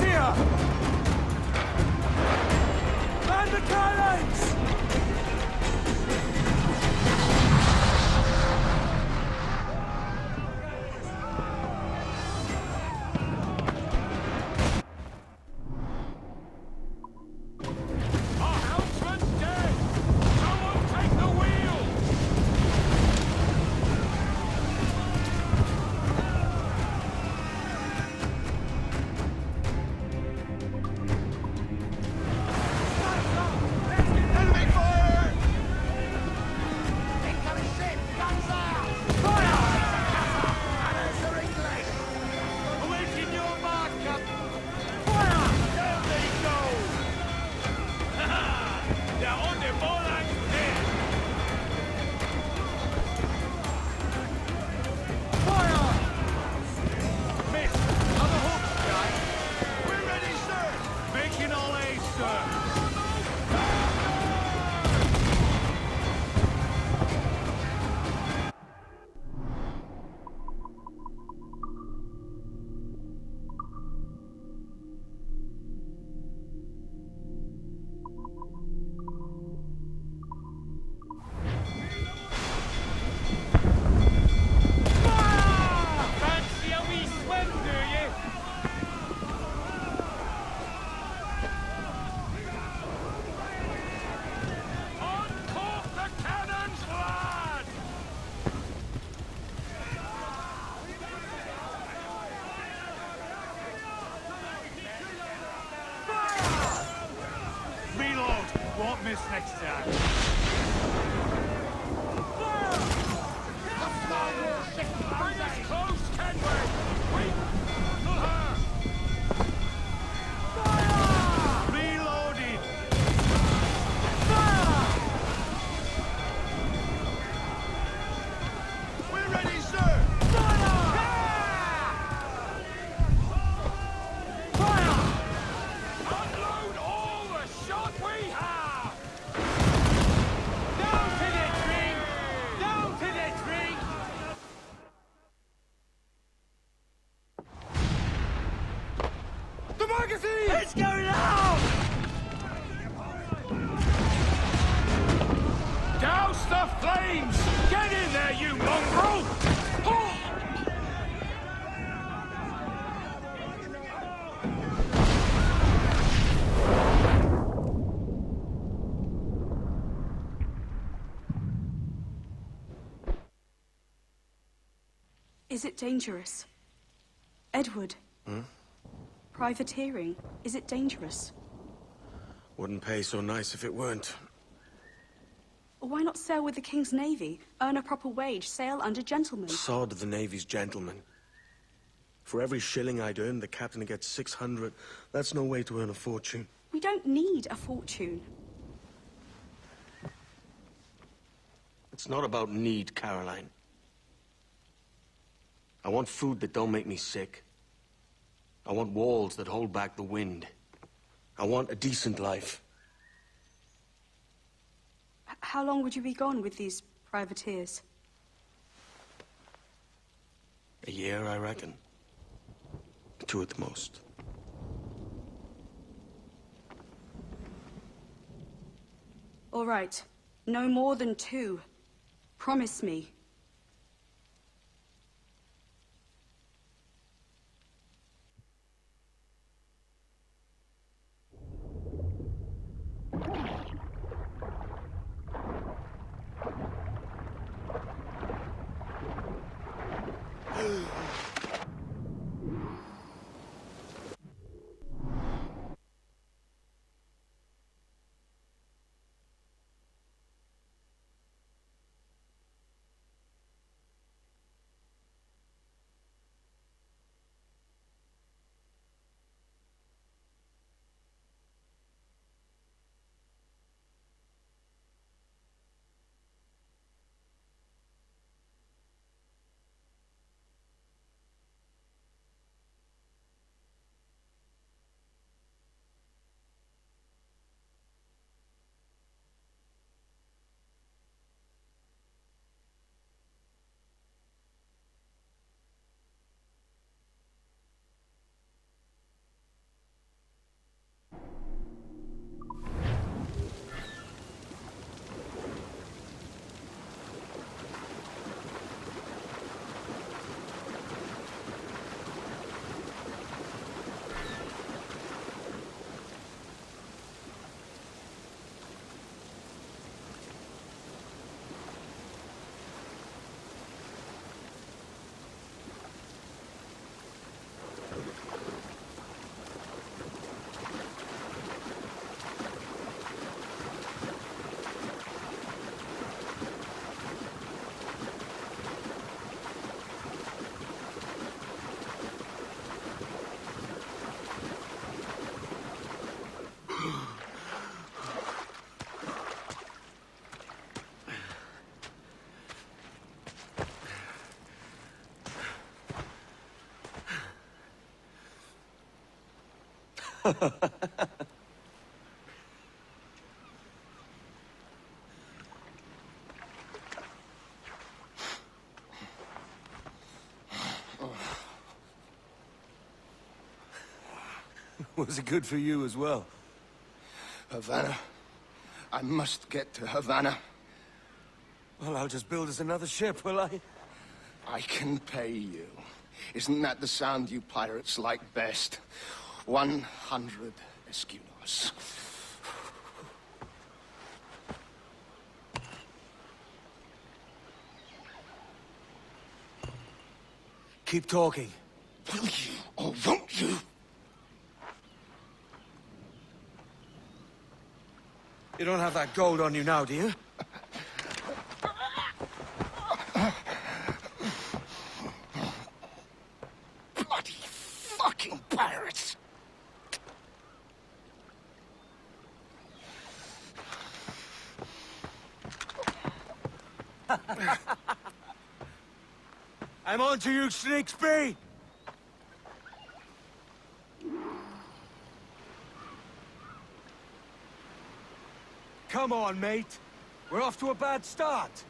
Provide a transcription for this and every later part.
here! Land the cannons! Our helmsman's dead! Someone take the wheel! Enemy fire! Incoming ship! Guns out! Fire! Cannons are English! Awaiting your mark, Captain! Fire! Down they go! They're on the ball and head! Fire! Miss! On the hook, guys! We're ready, sir! Making all A's, sir! Fancy a wee swim, do you? Uncork the cannons, lad! Reload! Won't miss next time. Bring us close, can we? Wait! Not her! Fire! Reloading! Fire! We're ready, sir! Fire! Fire! Unload all the shot we have! Down to the drink! Down to the drink! The magazine! Let's go now! Douse the flames! Get in there, you mongrel! Oh! Is it dangerous? Edward? Privateering, is it dangerous? Wouldn't pay so nice if it weren't. Why not sail with the King's Navy? Earn a proper wage, sail under gentlemen. Sod the Navy's gentlemen. For every shilling I'd earn, the captain gets 600. That's no way to earn a fortune. We don't need a fortune. It's not about need, Caroline. I want food that don't make me sick. I want walls that hold back the wind. I want a decent life. How long would you be gone with these privateers? A year, I reckon. 2 at the most. All right. No more than 2. Promise me. Was it good for you as well? Havana. I must get to Havana. Well, I'll just build us another ship, will I? I can pay you. Isn't that the sound you pirates like best? 100 escudos. Keep talking. Will you or won't you? You don't have that gold on you now, do you? Bloody fucking pirates! I'm on to you, Snakesby! Come on, mate. We're off to a bad start.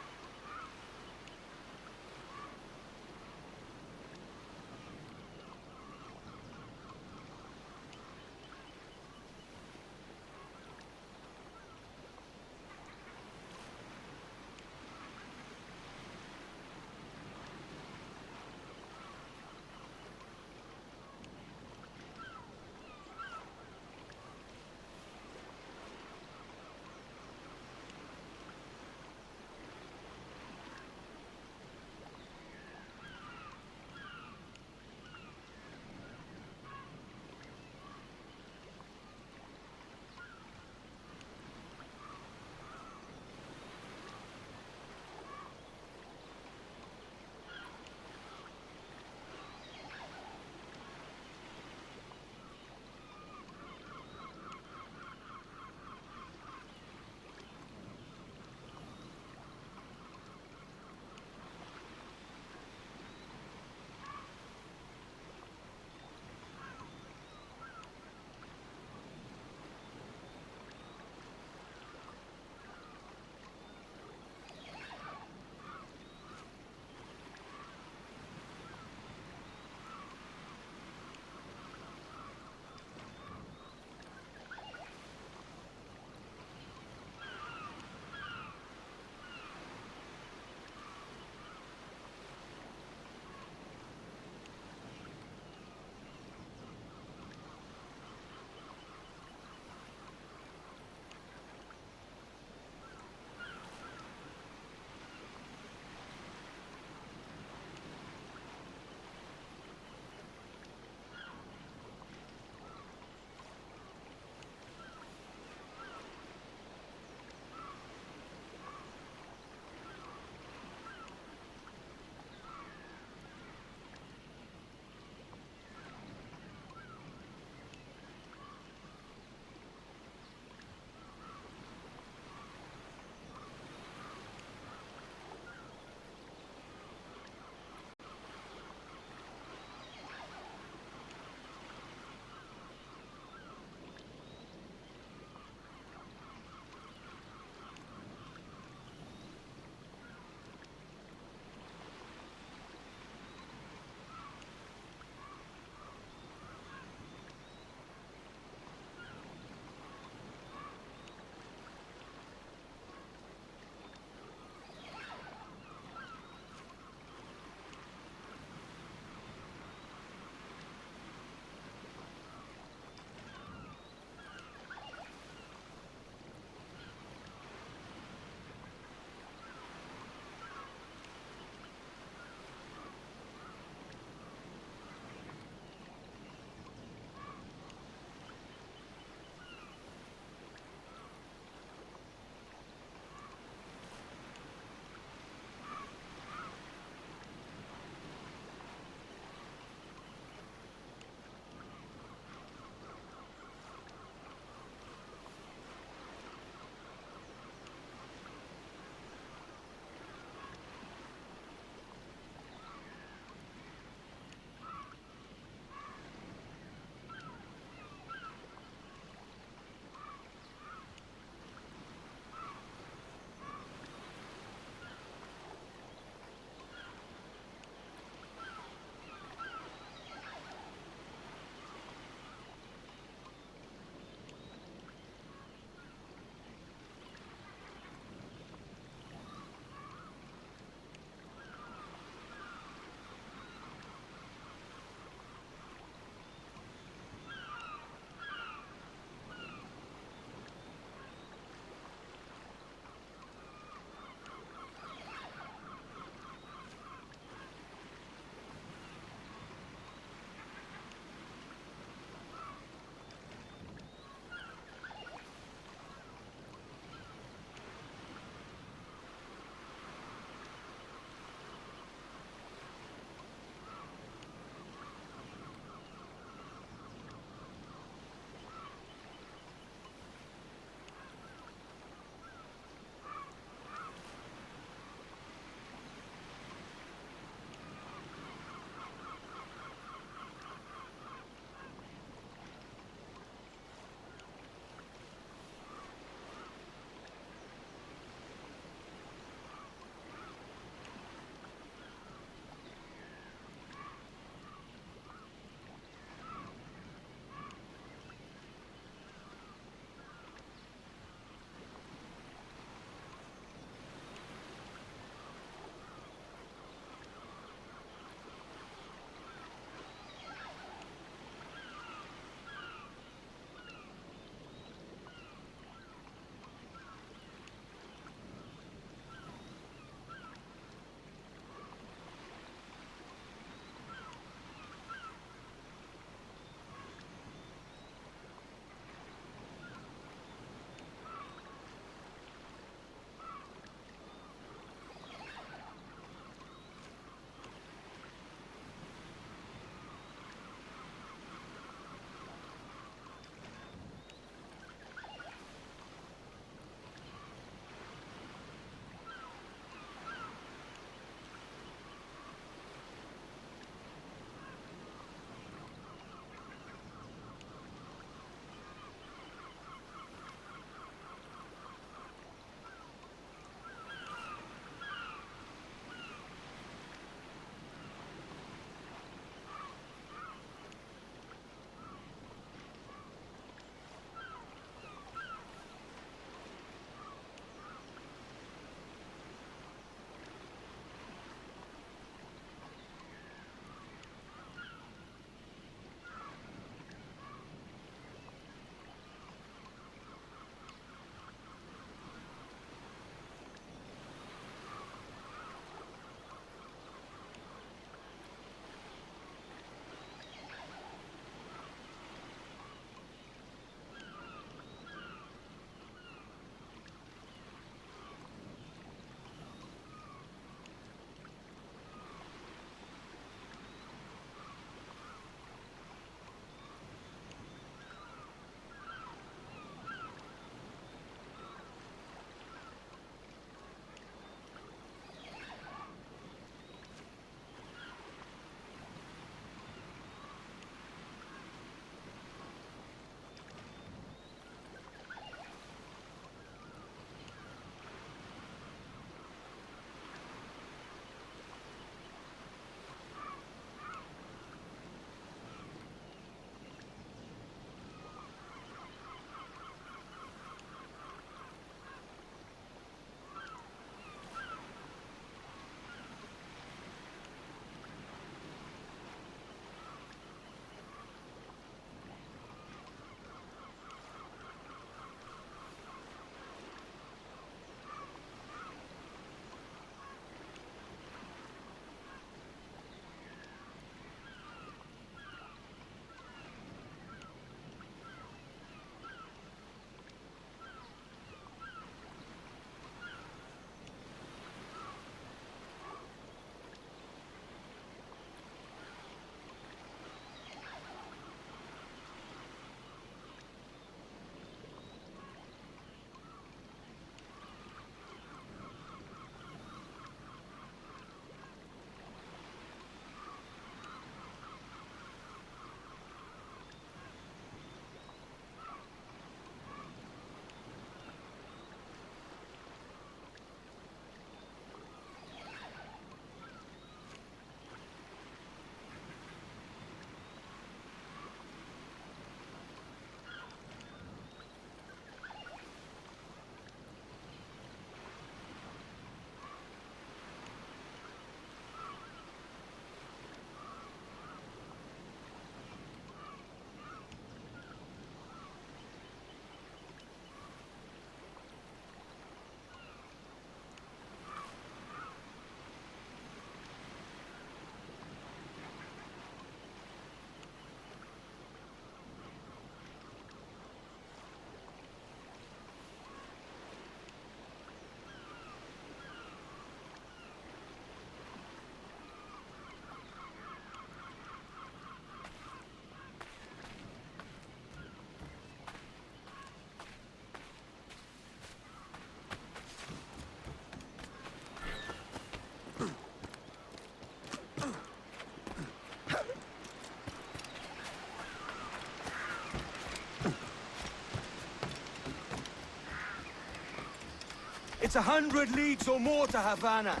It's 100 leagues or more to Havana.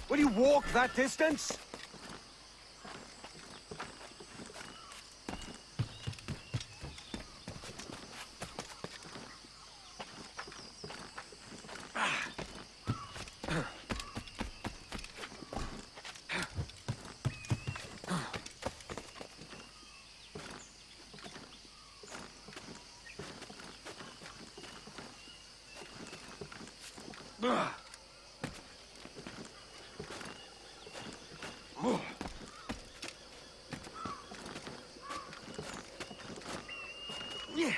Will you walk that distance? Yeah.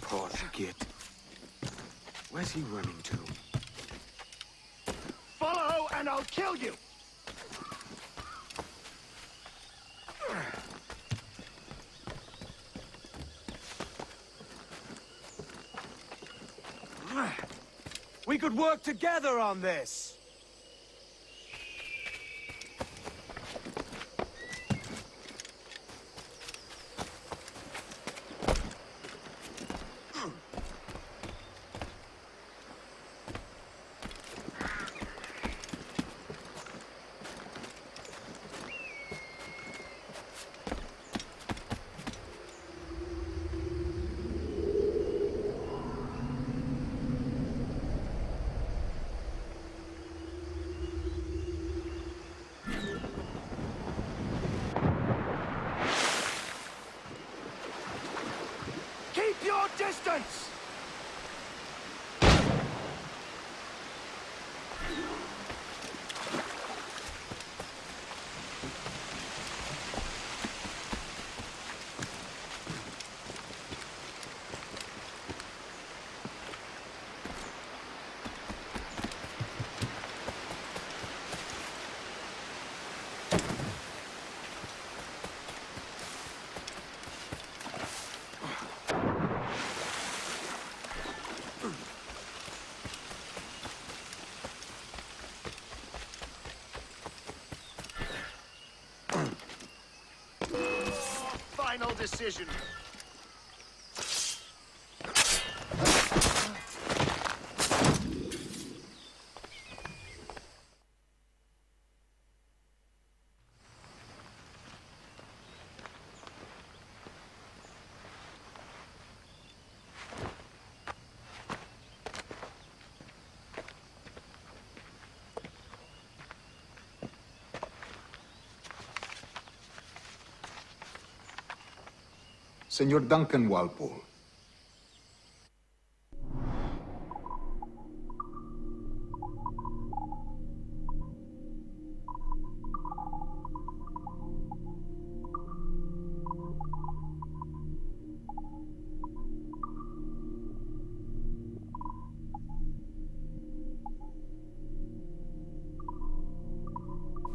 Poor git. Where's he running to? Follow and I'll kill you! We could work together on this. Keep your distance! Final decision. Senor Duncan Walpole.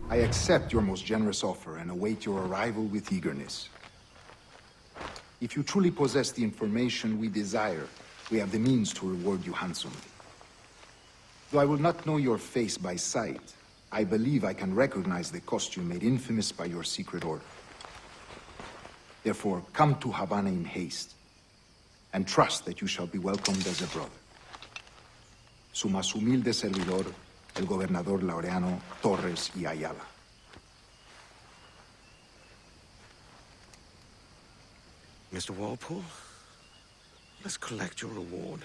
I accept your most generous offer and await your arrival with eagerness. If you truly possess the information we desire, we have the means to reward you handsomely. Though I will not know your face by sight, I believe I can recognize the costume made infamous by your secret order. Therefore, come to Havana in haste, and trust that you shall be welcomed as a brother. Su más humilde servidor, el gobernador Laureano Torres y Ayala. Mr. Walpole, let's collect your reward.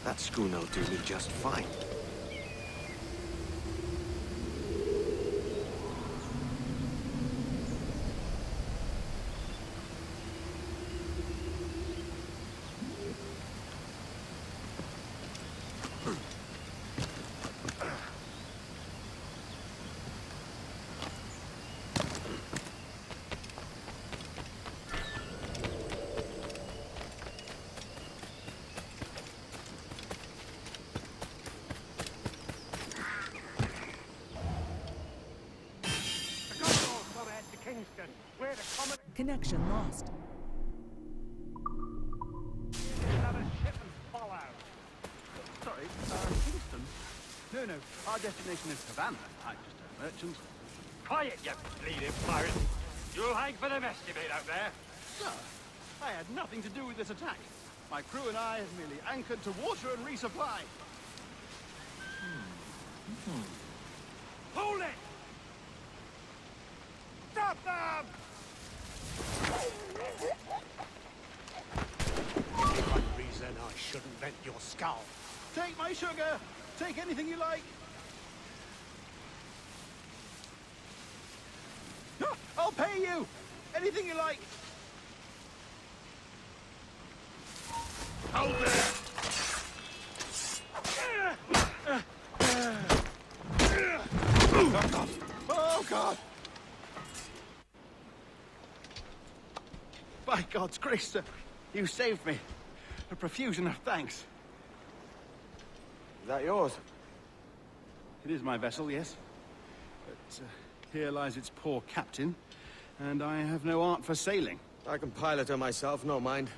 That schooner'll do me just fine. Connection lost. Another shipment follow. Sorry, Kingston? No, our destination is Havana. I'm just a merchant. Quiet, you bleeding pirate. You'll hang for the mess you made out there. Sir, I had nothing to do with this attack. My crew and I have merely anchored to water and resupply. Hold it! Stop them! One reason I shouldn't vent your skull. Take my sugar! Take anything you like! I'll pay you! Anything you like! Hold it! Oh, God! By God's grace, sir, you saved me. A profusion of thanks. Is that yours? It is my vessel, yes. But here lies its poor captain, and I have no art for sailing. I can pilot her myself, no mind.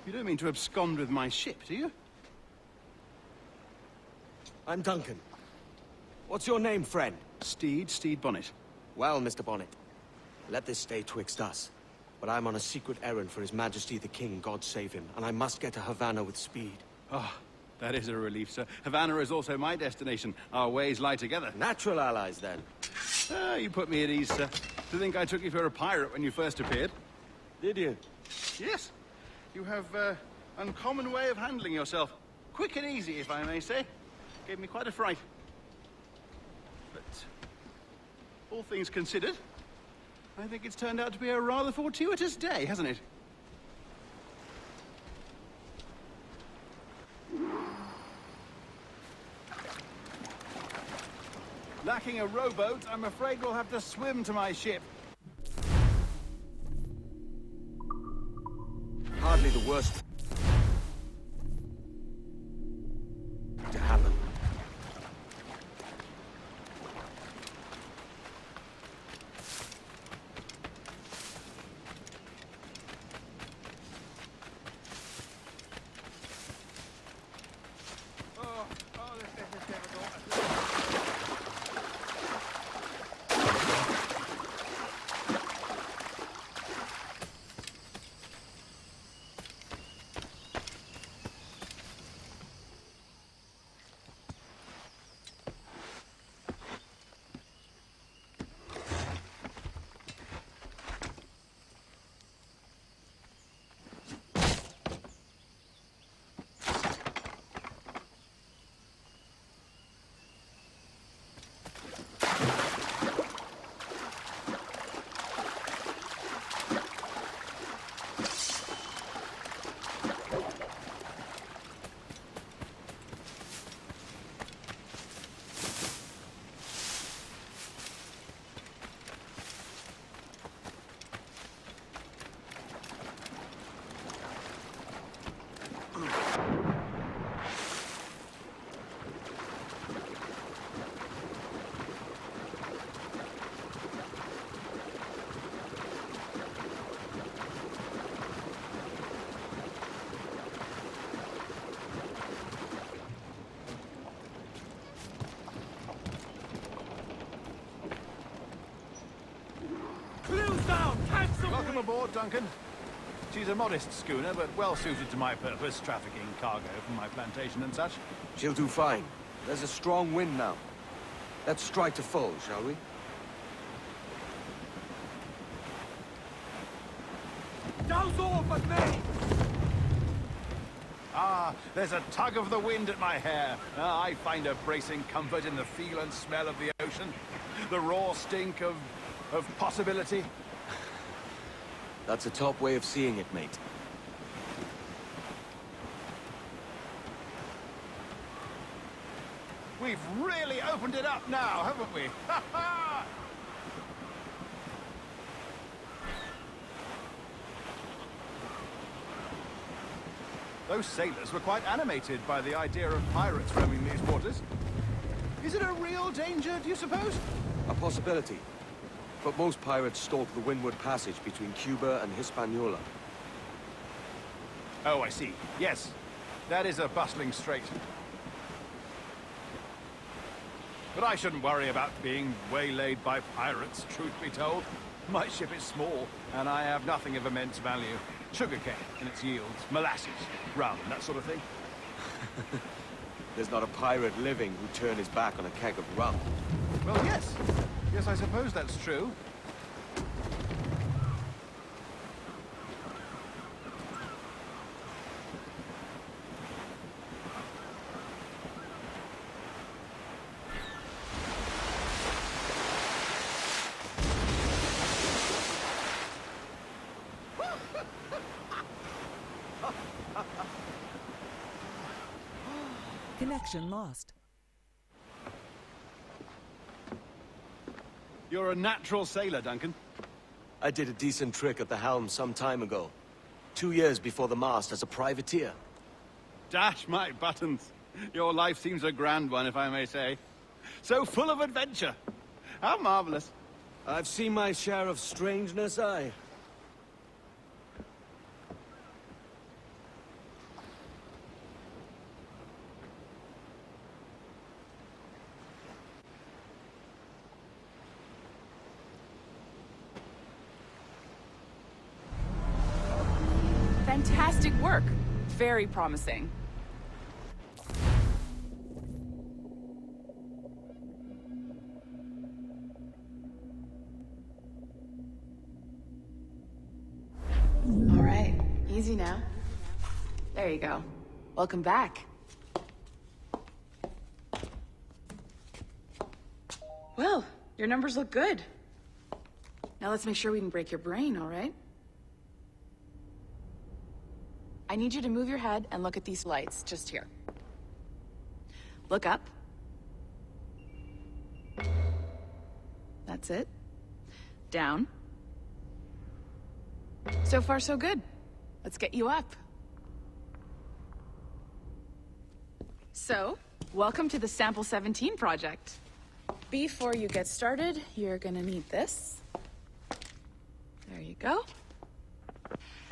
You don't mean to abscond with my ship, do you? I'm Duncan. What's your name, friend? Steed Bonnet. Well, Mr. Bonnet, let this stay twixt us. But I'm on a secret errand for His Majesty the King, God save him, and I must get to Havana with speed. Oh, that is a relief, sir. Havana is also my destination. Our ways lie together. Natural allies, then. Ah, you put me at ease, sir. To think I took you for a pirate when you first appeared. Did you? Yes. You have uncommon way of handling yourself. Quick and easy, if I may say. Gave me quite a fright. But all things considered, I think it's turned out to be a rather fortuitous day, hasn't it? Lacking a rowboat, I'm afraid we'll have to swim to my ship. Hardly the worst to happen. This is difficult. Welcome aboard, Duncan. She's a modest schooner, but well suited to my purpose, trafficking cargo from my plantation and such. She'll do fine. There's a strong wind now. Let's strike to full, shall we? Douse off at me! Ah, there's a tug of the wind at my hair. I find a bracing comfort in the feel and smell of the ocean. The raw stink of possibility. That's a top way of seeing it, mate. We've really opened it up now, haven't we? Ha ha! Those sailors were quite animated by the idea of pirates roaming these waters. Is it a real danger, do you suppose? A possibility. But most pirates stalk the windward passage between Cuba and Hispaniola. Oh, I see. Yes. That is a bustling strait. But I shouldn't worry about being waylaid by pirates, truth be told. My ship is small, and I have nothing of immense value. Sugarcane and its yields, molasses, rum, that sort of thing. There's not a pirate living who'd turn his back on a keg of rum. Well, yes. Yes, I suppose that's true. Connection lost. You're a natural sailor, Duncan. I did a decent trick at the helm some time ago. 2 years before the mast as a privateer. Dash my buttons. Your life seems a grand one, if I may say. So full of adventure. How marvelous. I've seen my share of strangeness, aye. Fantastic work. Very promising. All right, easy now. There you go. Welcome back. Well, your numbers look good. Now let's make sure we can break your brain, all right? I need you to move your head and look at these lights just here. Look up. That's it. Down. So far, so good. Let's get you up. So, welcome to the Sample 17 project. Before you get started, you're gonna need this. There you go.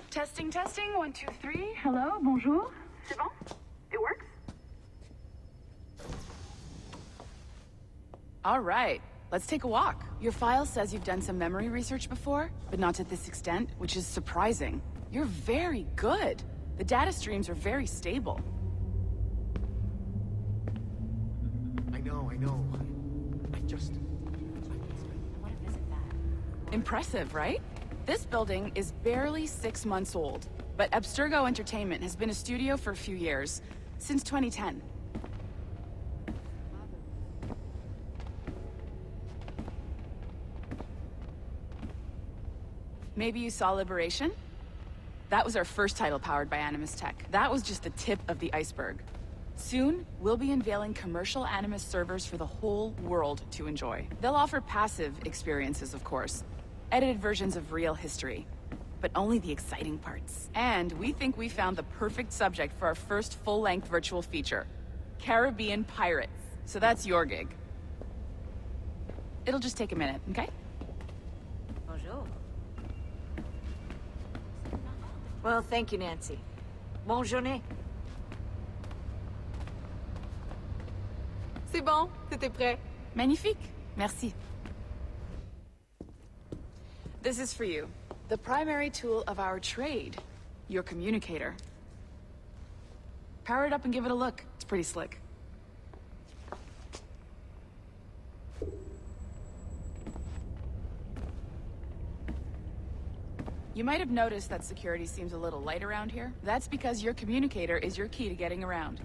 Testing, testing, 1, 2, 3. Hello, bonjour. C'est bon? It works? All right, let's take a walk. Your file says you've done some memory research before, but not to this extent, which is surprising. You're very good. The data streams are very stable. I know. I want to visit that. Impressive, right? This building is barely 6 months old, but Abstergo Entertainment has been a studio for a few years, since 2010. Maybe you saw Liberation? That was our first title powered by Animus Tech. That was just the tip of the iceberg. Soon, we'll be unveiling commercial Animus servers for the whole world to enjoy. They'll offer passive experiences, of course. Edited versions of real history. But only the exciting parts. And we think we found the perfect subject for our first full-length virtual feature. Caribbean pirates. So that's your gig. It'll just take a minute, okay? Bonjour. Well, thank you, Nancy. Bonne journée. C'est bon, c'était prêt. Magnifique. Merci. This is for you. The primary tool of our trade. Your communicator. Power it up and give it a look. It's pretty slick. You might have noticed that security seems a little light around here. That's because your communicator is your key to getting around.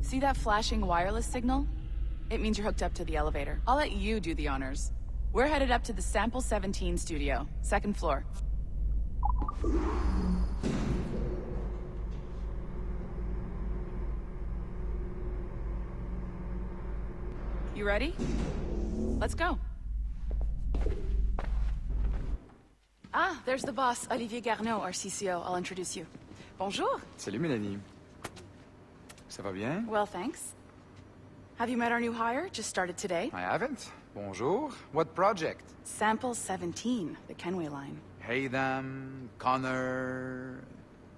See that flashing wireless signal? It means you're hooked up to the elevator. I'll let you do the honors. We're headed up to the Sample 17 studio, 2nd floor. You ready? Let's go. Ah, there's the boss, Olivier Garneau, our CCO. I'll introduce you. Bonjour. Salut, Mélanie. Ça va bien? Well, thanks. Have you met our new hire? Just started today. I haven't. Bonjour. What project? Sample 17, the Kenway line. Haydam, Connor...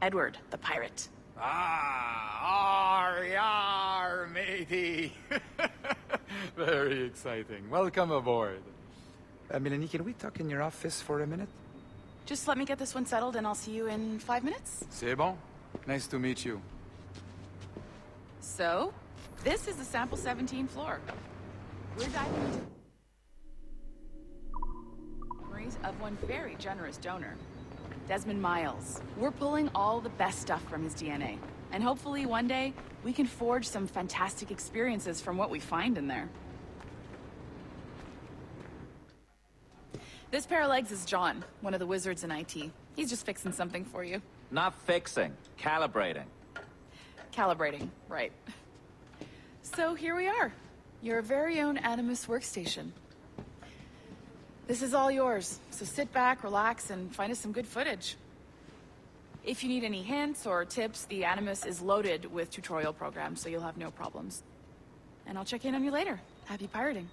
Edward, the pirate. Ah, yar, matey. Very exciting. Welcome aboard. Mélanie, can we talk in your office for a minute? Just let me get this one settled and I'll see you in 5 minutes. C'est bon. Nice to meet you. So, this is the Sample 17 floor. We're diving into memories of one very generous donor, Desmond Miles. We're pulling all the best stuff from his DNA. And hopefully one day, we can forge some fantastic experiences from what we find in there. This pair of legs is John, one of the wizards in IT. He's just fixing something for you. Not fixing, calibrating. Calibrating, right. So here we are, your very own Animus workstation. This is all yours, so sit back, relax, and find us some good footage. If you need any hints or tips, the Animus is loaded with tutorial programs, so you'll have no problems. And I'll check in on you later. Happy pirating.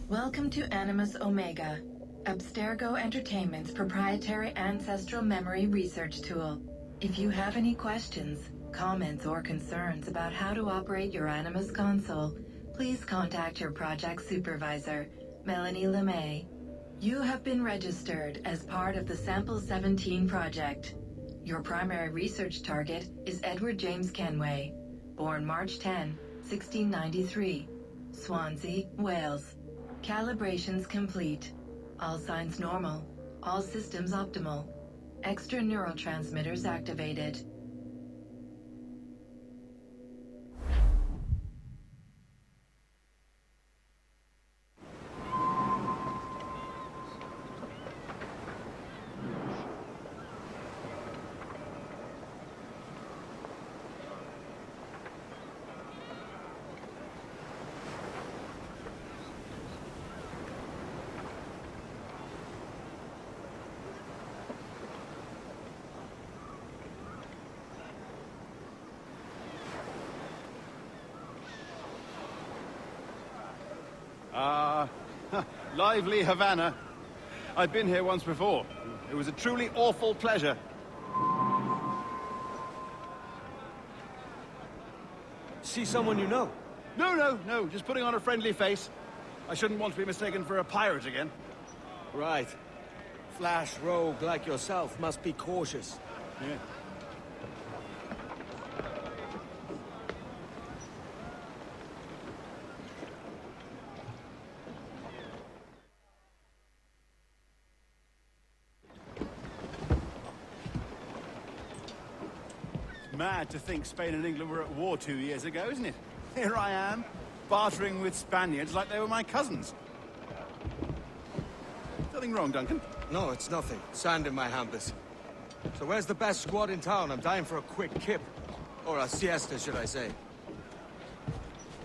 Welcome to Animus Omega, Abstergo Entertainment's proprietary ancestral memory research tool. If you have any questions, comments, or concerns about how to operate your Animus console, please contact your project supervisor, Melanie LeMay. You have been registered as part of the Sample 17 project. Your primary research target is Edward James Kenway, born March 10, 1693, Swansea, Wales. Calibrations complete. All signs normal. All systems optimal. Extra neurotransmitters activated. Lively Havana. I've been here once before. It was a truly awful pleasure. See someone you know? No, just putting on a friendly face. I shouldn't want to be mistaken for a pirate again. Right. Flash rogue like yourself must be cautious. Yeah. Mad to think Spain and England were at war 2 years ago, isn't it? Here I am, bartering with Spaniards like they were my cousins. Nothing wrong, Duncan? No, it's nothing. Sand in my hampers. So where's the best squad in town? I'm dying for a quick kip. Or a siesta, should I say.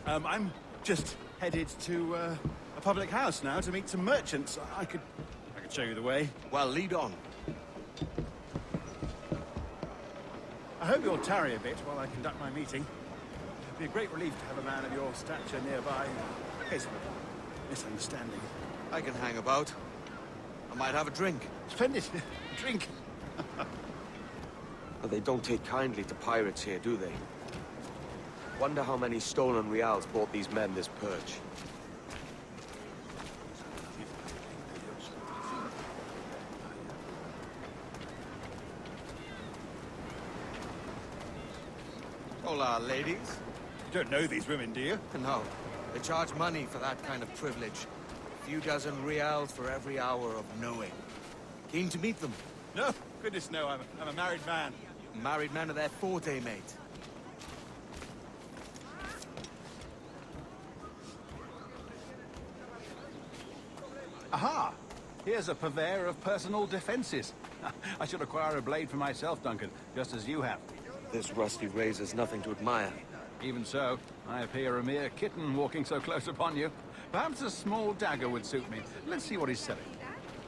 I'm just headed to a public house now to meet some merchants. I could show you the way. Well, lead on. I hope you'll tarry a bit while I conduct my meeting. It'd be a great relief to have a man of your stature nearby in case of a misunderstanding. I can hang about. I might have a drink. Splendid. Drink. But they don't take kindly to pirates here, do they? Wonder how many stolen reals bought these men this perch. Hola, ladies. You don't know these women, do you? No. They charge money for that kind of privilege. A few dozen reals for every hour of knowing. Keen to meet them? No, goodness no, I'm a married man. Married men are their forte, mate. Aha! Here's a purveyor of personal defenses. I should acquire a blade for myself, Duncan, just as you have. This rusty razor's nothing to admire. Even so, I appear a mere kitten walking so close upon you. Perhaps a small dagger would suit me. Let's see what he's selling.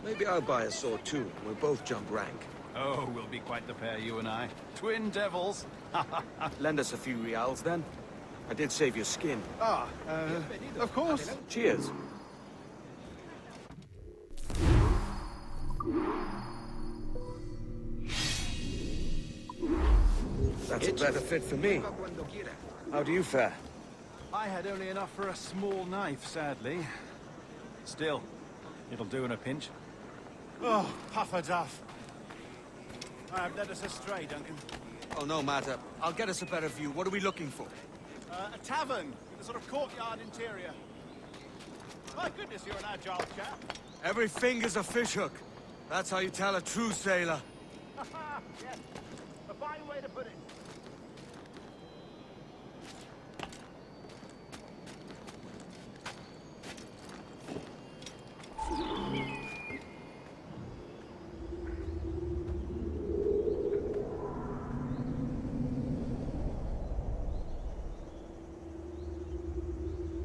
Maybe I'll buy a sword too. We'll both jump rank. Oh, we'll be quite the pair, you and I. Twin devils. Lend us a few reals, then. I did save your skin. Of course. Cheers. That's a better fit for me. How do you fare? I had only enough for a small knife, sadly. Still, it'll do in a pinch. Oh, puffer duff. I have led us astray, Duncan. Oh, no matter. I'll get us a better view. What are we looking for? A tavern with a sort of courtyard interior. My goodness, you're an agile chap. Every finger's a fishhook. That's how you tell a true sailor. Yes, a fine way to put it.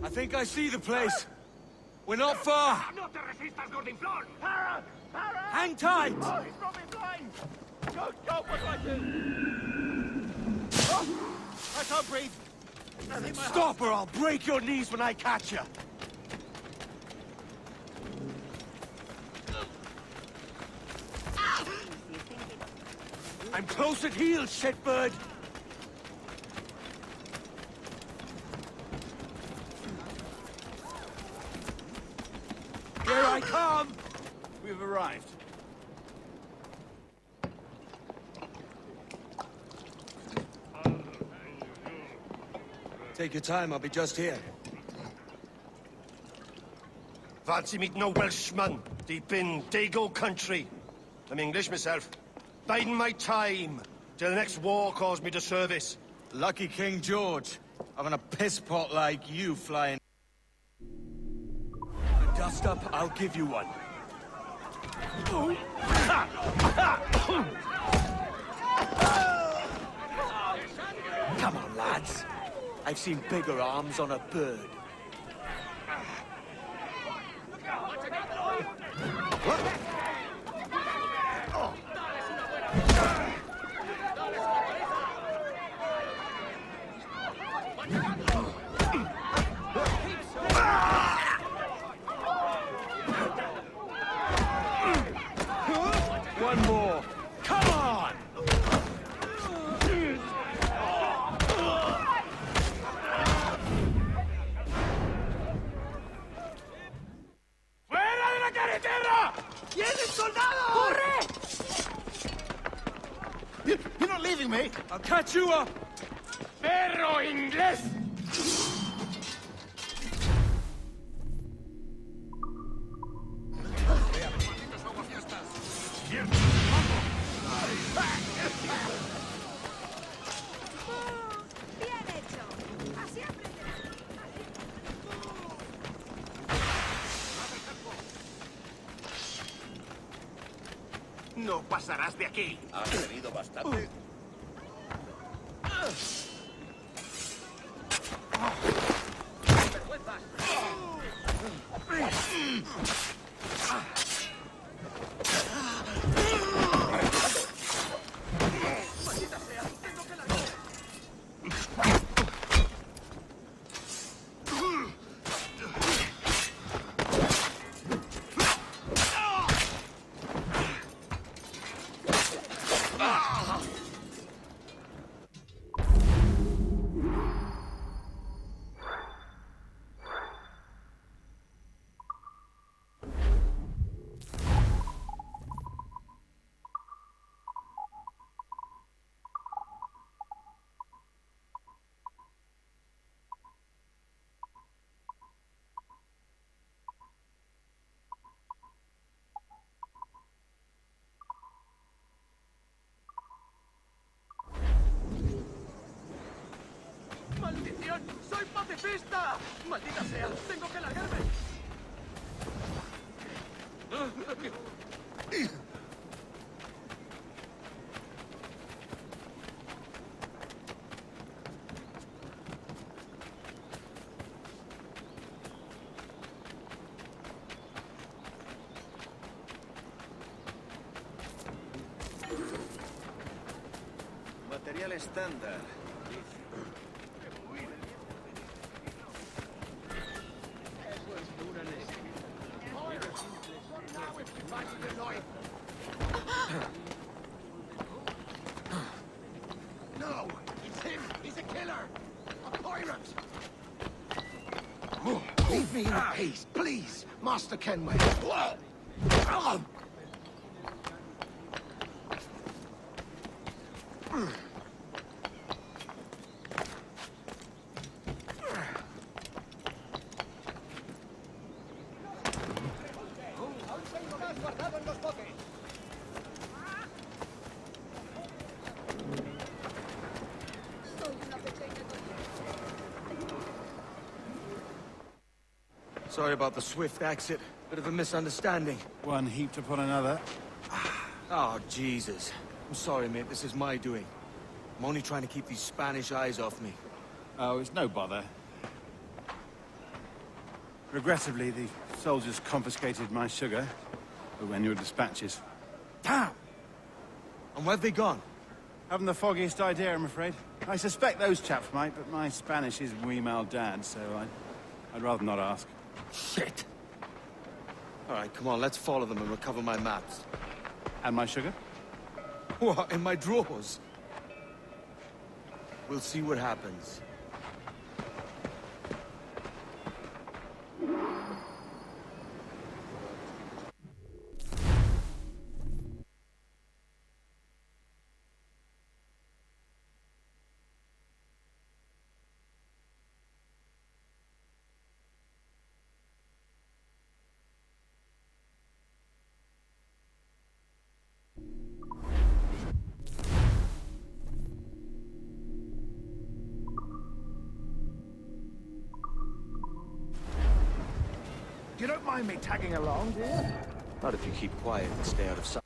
I think I see the place. We're not far. No te resistas, Gordinflón! Para! Para! Hang tight! Oh, he's brought me blind! Go, what do I do? Oh, I can't breathe. I think my Stop or I'll break your knees when I catch you. I'm close at heel, shitbird. Here I come! We've arrived. Take your time, I'll be just here. Fancy meeting no Welshman deep in Dago country. I'm English myself. Biding my time till the next war calls me to service. Lucky King George, having a piss pot like you flying. Dust up, I'll give you one. Come on, lads. I've seen bigger arms on a bird. One more. Come on! ¡Fuera de la carretera! ¡Vienen soldados! ¡Corre! You're not leaving me! I'll catch you up! ¡Perro inglés! No pasarás de aquí. ¿Has tenido bastante? ¡Maldición! ¡Soy pacifista! ¡Maldita sea! ¡Tengo que largarme! Material estándar. No! It's him! He's a killer! A pirate! Leave me in peace, please, Master Kenway. Sorry about the swift exit. Bit of a misunderstanding. One heaped upon another. Oh, Jesus. I'm sorry, mate. This is my doing. I'm only trying to keep these Spanish eyes off me. Oh, it's no bother. Regrettably, the soldiers confiscated my sugar when your dispatches. Damn! And where've they gone? Haven't the foggiest idea, I'm afraid. I suspect those chaps might, but my Spanish is muy mal dad, so I'd rather not ask. Shit! All right, come on, let's follow them and recover my maps. And my sugar? What, in my drawers? We'll see what happens. You don't mind me tagging along, do you? Not if you keep quiet and stay out of sight.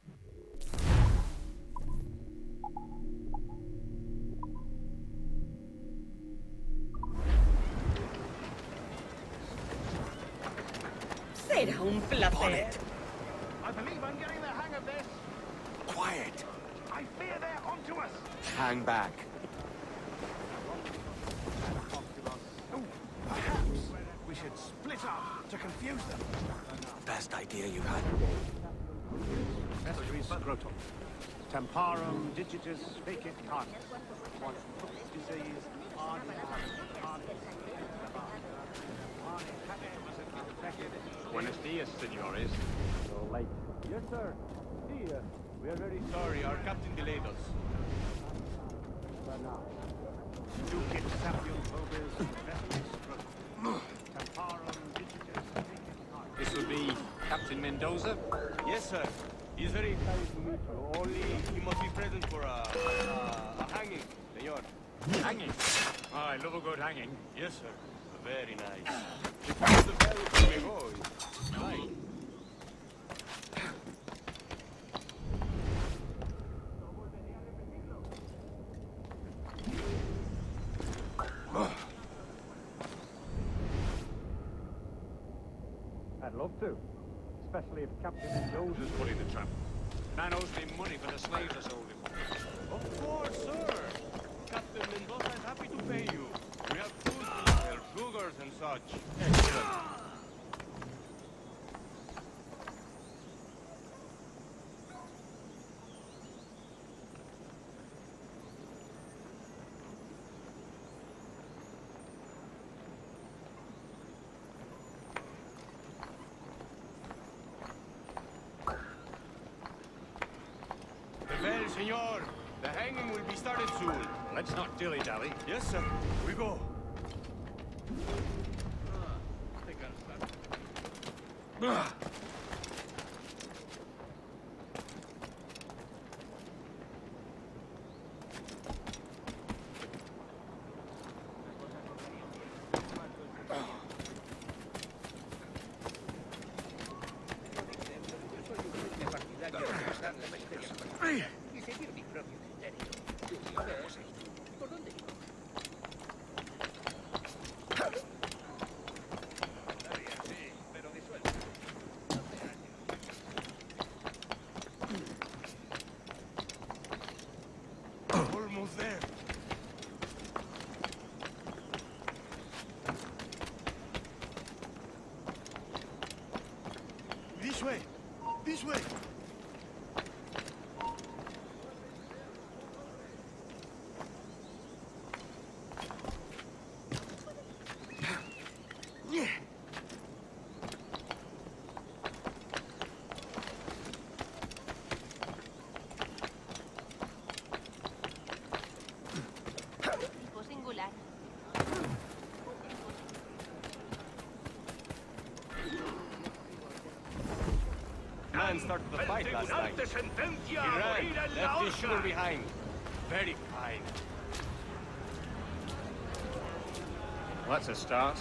Será un placer. I believe I'm getting the hang of this. Quiet! I fear they're onto us. Hang back. Oh, perhaps we should split up to confuse them. Best idea you had. Scrotum. Temparum digitus fecit carnis. Once disease, Buenos dias, senores. So late. Yes, sir. Here. We are very Sorry, our captain delayed us. Ducit sapium vobis vestis scrotum. Temparum digitus fecit carnis. This will be Captain Mendoza? Yes, sir. He's very excited to meet you. Only he must be present for a hanging, senor. Hanging? Ah, I love a good hanging. Yes, sir. Very nice. If you use the bell, you may go. Right. I'd love to. Especially if Captain Mendoza's Pulling the trap. Man owes me money for the slaves I sold him. Of course, sir. Captain Mendoza is happy to pay you. We have food to sell, sugars and such. Excellent. Well, senor, the hanging will be started soon. Let's not dilly-dally. Yes, sir. We go. started the fight last night. He ran, left his sugar behind. Very kind. Well, that's a start.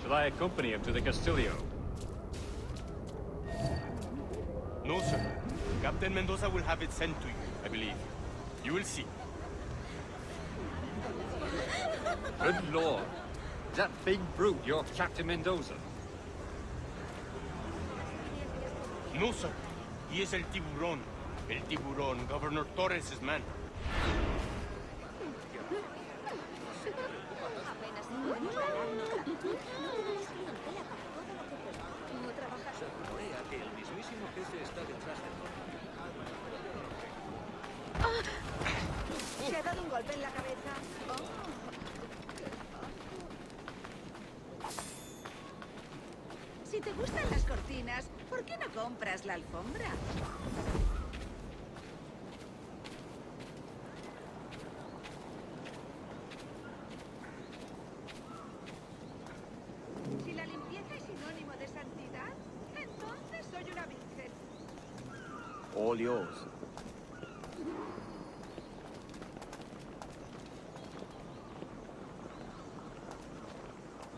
Shall I accompany him to the Castillo? No, sir. Captain Mendoza will have it sent to you, I believe. You will see. Good lord. Is that big brute your Captain Mendoza? No, sir. He is El Tiburón. El Tiburón, Governor Torres' man. ¿Se ha dado un golpe en la cabeza? Si te gustan las cortinas, ¿por qué no compras la alfombra? Si la limpieza es sinónimo de santidad, entonces soy una virgen. All yours.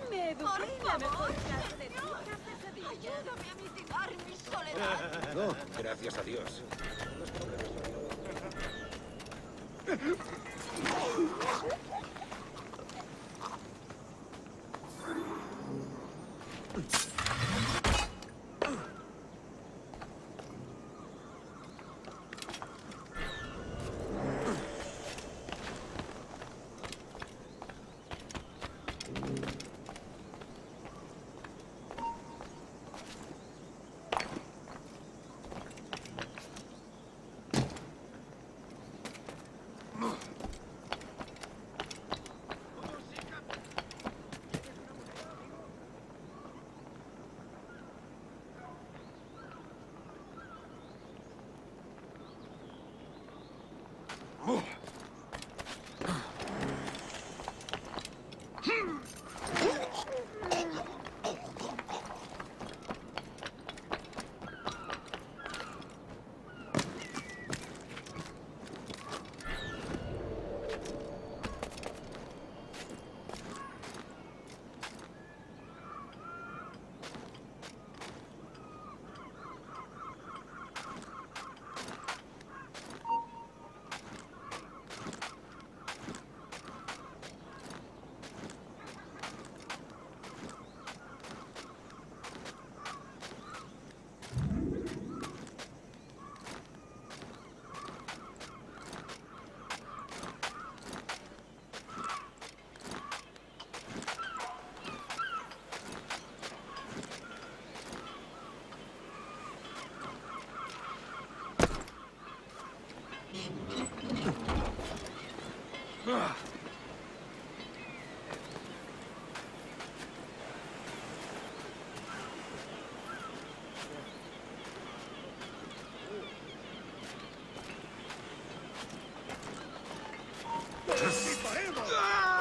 Me eduqué en la mejor clase de fija pesadilla. Ayúdame a mitigar mi soledad. No, gracias a Dios.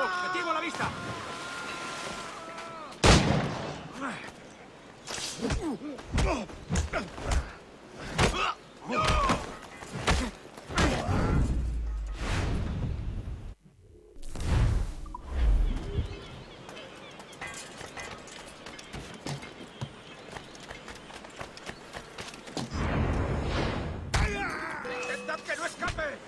¡Objetivo a la vista! ¡Intentad que no escape!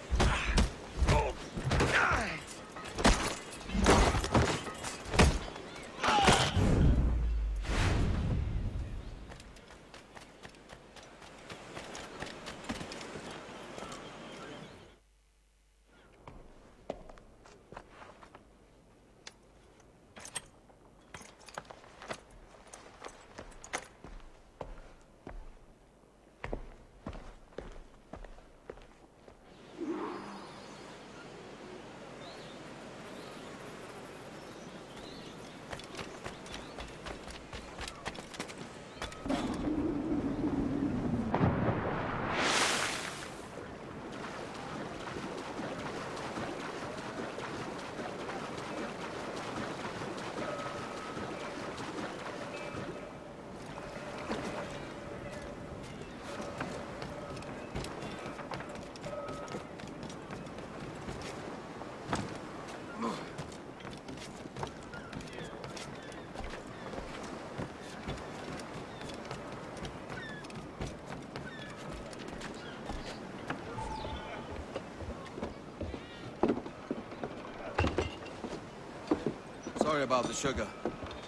Sorry about the sugar.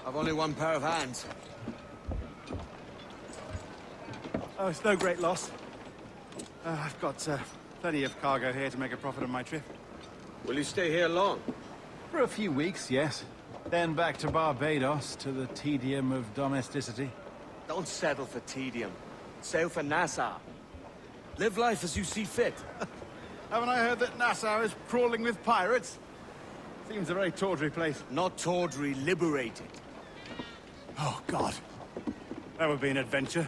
I've only one pair of hands. Oh, it's no great loss. I've got plenty of cargo here to make a profit on my trip. Will you stay here long? For a few weeks, yes. Then back to Barbados, to the tedium of domesticity. Don't settle for tedium. Sail for Nassau. Live life as you see fit. Haven't I heard that Nassau is crawling with pirates? Seems a very tawdry place. Not tawdry, liberated. Oh, God. That would be an adventure.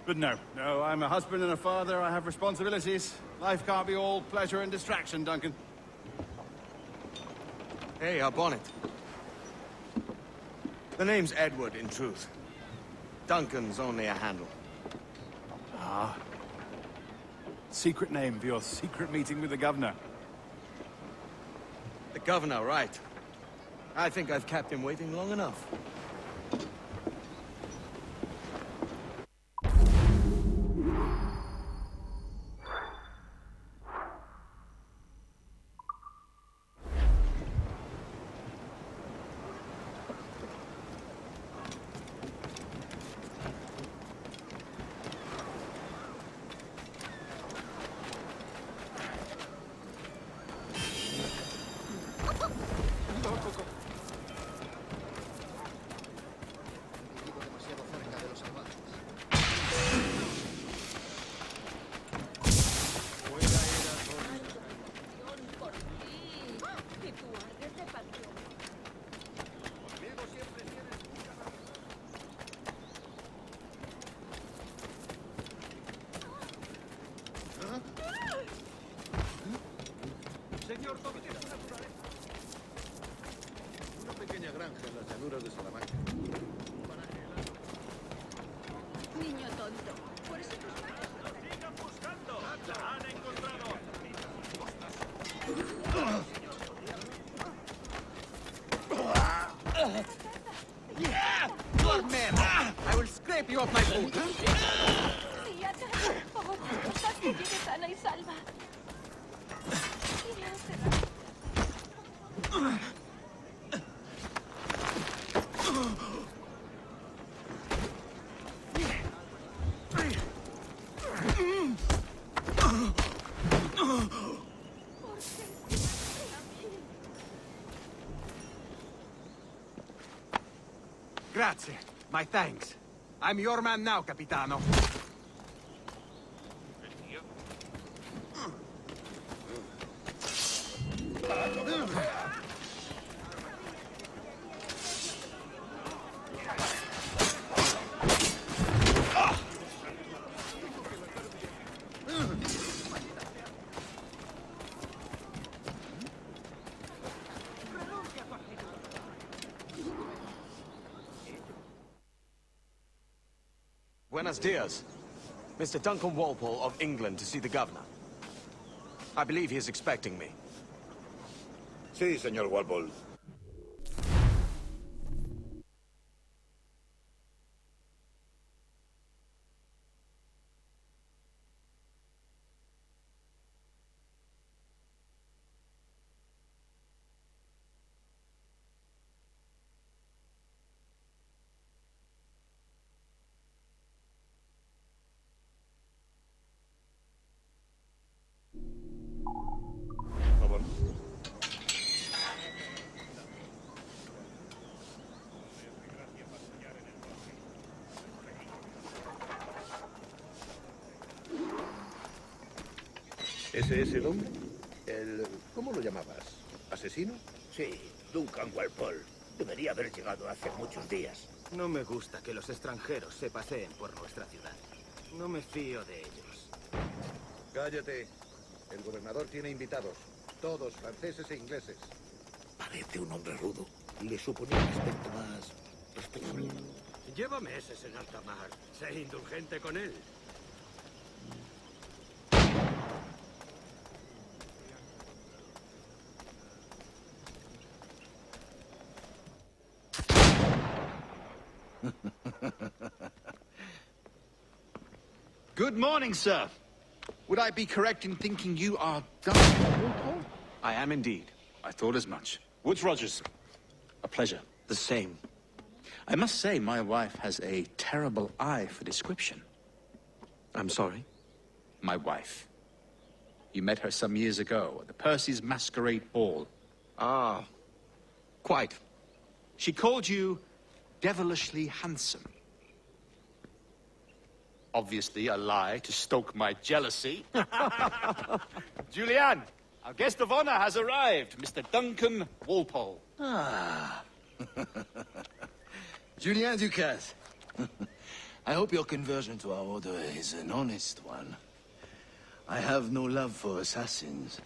But no, I'm a husband and a father. I have responsibilities. Life can't be all pleasure and distraction, Duncan. Hey, our bonnet. The name's Edward, in truth. Duncan's only a handle. Ah. Secret name for your secret meeting with the governor. The governor, right. I think I've kept him waiting long enough. Señor, ¿dónde tiene una pequeña granja en las llanuras de Salamanca. Niño tonto. Por eso tus padres lo sigan buscando. La han encontrado. Your man! I will scrape you off my boot! Fíjate. Oh, haz que llegue sana y salva. Grazie. My thanks. I'm your man now, Capitano. Buenos dias. Mr. Duncan Walpole of England to see the governor. I believe he is expecting me. Sí, señor Walpole. ¿Ese es el hombre? ¿Cómo lo llamabas? ¿Asesino? Sí, Duncan Walpole. Debería haber llegado hace muchos días. No me gusta que los extranjeros se paseen por nuestra ciudad. No me fío de ellos. Cállate. El gobernador tiene invitados. Todos franceses e ingleses. Parece un hombre rudo. Le suponía un aspecto más respetable. Lleva meses en alta mar. Sé indulgente con él. Good morning, sir. Would I be correct in thinking you are Duncan Walpole? I am indeed. I thought as much. Woods Rogers. A pleasure. The same. I must say, my wife has a terrible eye for description. I'm sorry? My wife. You met her some years ago at the Percy's Masquerade Ball. Ah, quite. She called you devilishly handsome. Obviously a lie to stoke my jealousy. Julianne, our guest of honor has arrived, Mr. Duncan Walpole. Ah. Julien Ducasse. I hope your conversion to our order is an honest one. I have no love for assassins,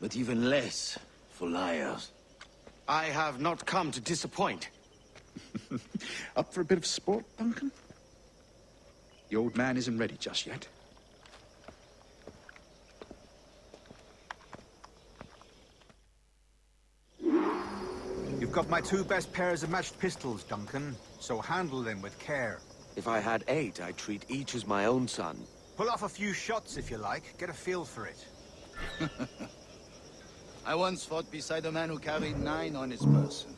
but even less for liars. I have not come to disappoint. Up for a bit of sport, Duncan? The old man isn't ready just yet. You've got my 2 best pairs of matched pistols, Duncan, so handle them with care. If I had 8, I'd treat each as my own son. Pull off a few shots if you like, get a feel for it. I once fought beside a man who carried 9 on his person.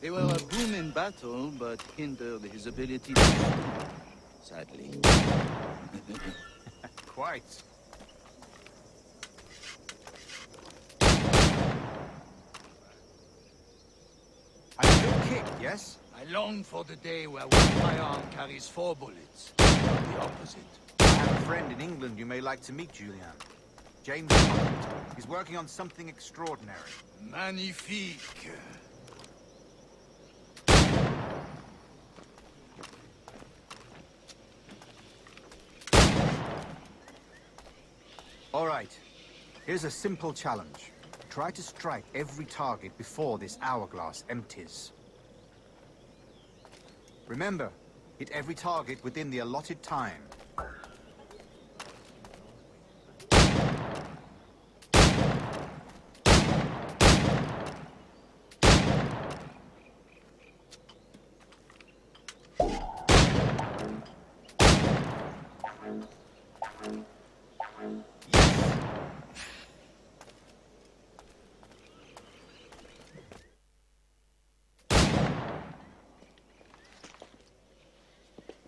They were a boon in battle, but hindered his ability to shoot, sadly. Quite. A good kick, yes? I long for the day where one firearm carries 4 bullets, not the opposite. I have a friend in England you may like to meet, Julian. James Hunt. He's working on something extraordinary. Magnifique. All right. Here's a simple challenge. Try to strike every target before this hourglass empties. Remember, hit every target within the allotted time.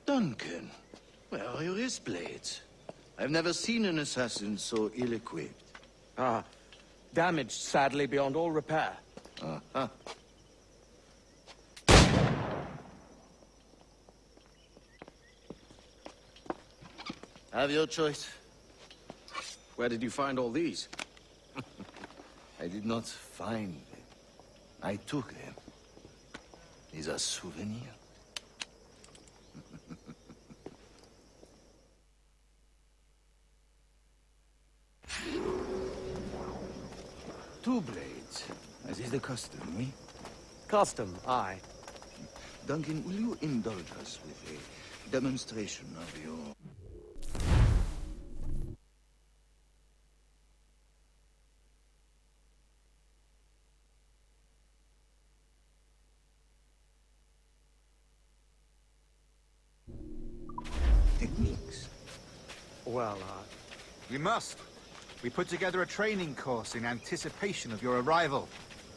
Duncan, where are your wrist blades? I've never seen an assassin so ill-equipped. Ah, damaged, sadly, beyond all repair. Uh-huh. Have your choice. Where did you find all these? I did not find them. I took them. These are souvenirs. Two blades, as is the custom, oui? Custom, aye. Duncan, will you indulge us with a demonstration of your... techniques? Well, We must. We put together a training course in anticipation of your arrival.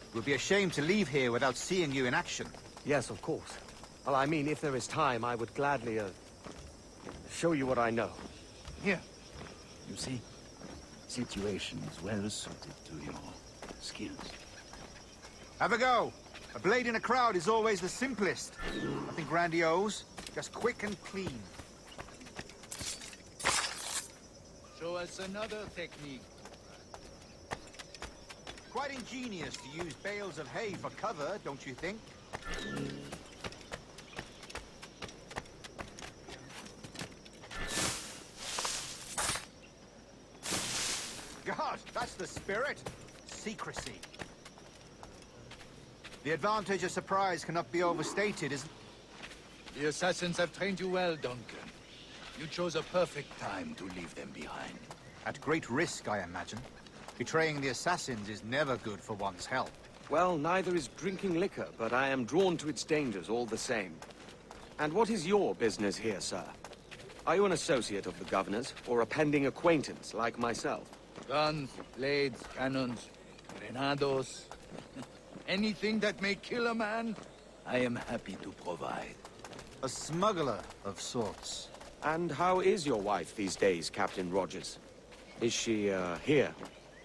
It would be a shame to leave here without seeing you in action. Yes, of course. Well, I mean, if there is time, I would gladly, show you what I know. Here. You see? Situations well suited to your skills. Have a go. A blade in a crowd is always the simplest. Nothing grandiose, just quick and clean. Show us another technique. Quite ingenious to use bales of hay for cover, don't you think? God, that's the spirit. Secrecy. The advantage of surprise cannot be overstated, isn't it? The assassins have trained you well, Duncan. You chose a perfect time to leave them behind. At great risk, I imagine. Betraying the assassins is never good for one's health. Well, neither is drinking liquor, but I am drawn to its dangers all the same. And what is your business here, sir? Are you an associate of the governor's, or a pending acquaintance like myself? Guns, blades, cannons, grenados. Anything that may kill a man, I am happy to provide. A smuggler of sorts. And how is your wife these days, Captain Rogers? Is she, here,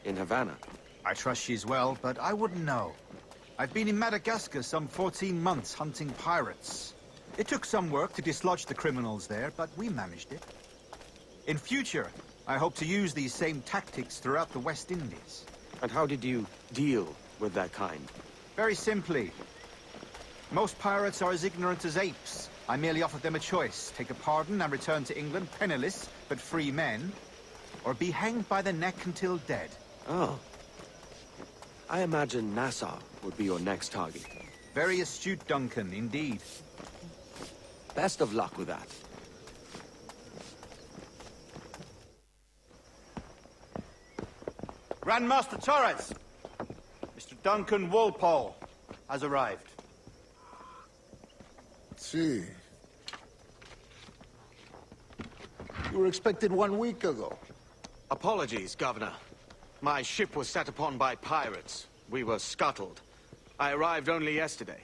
in Havana? I trust she's well, but I wouldn't know. I've been in Madagascar some 14 months hunting pirates. It took some work to dislodge the criminals there, but we managed it. In future, I hope to use these same tactics throughout the West Indies. And how did you deal with that kind? Very simply. Most pirates are as ignorant as apes. I merely offered them a choice. Take a pardon and return to England penniless, but free men, or be hanged by the neck until dead. Oh. I imagine Nassau would be your next target. Very astute, Duncan, indeed. Best of luck with that. Grandmaster Torres! Mr. Duncan Walpole has arrived. See. You were expected 1 week ago. Apologies, Governor. My ship was set upon by pirates. We were scuttled. I arrived only yesterday.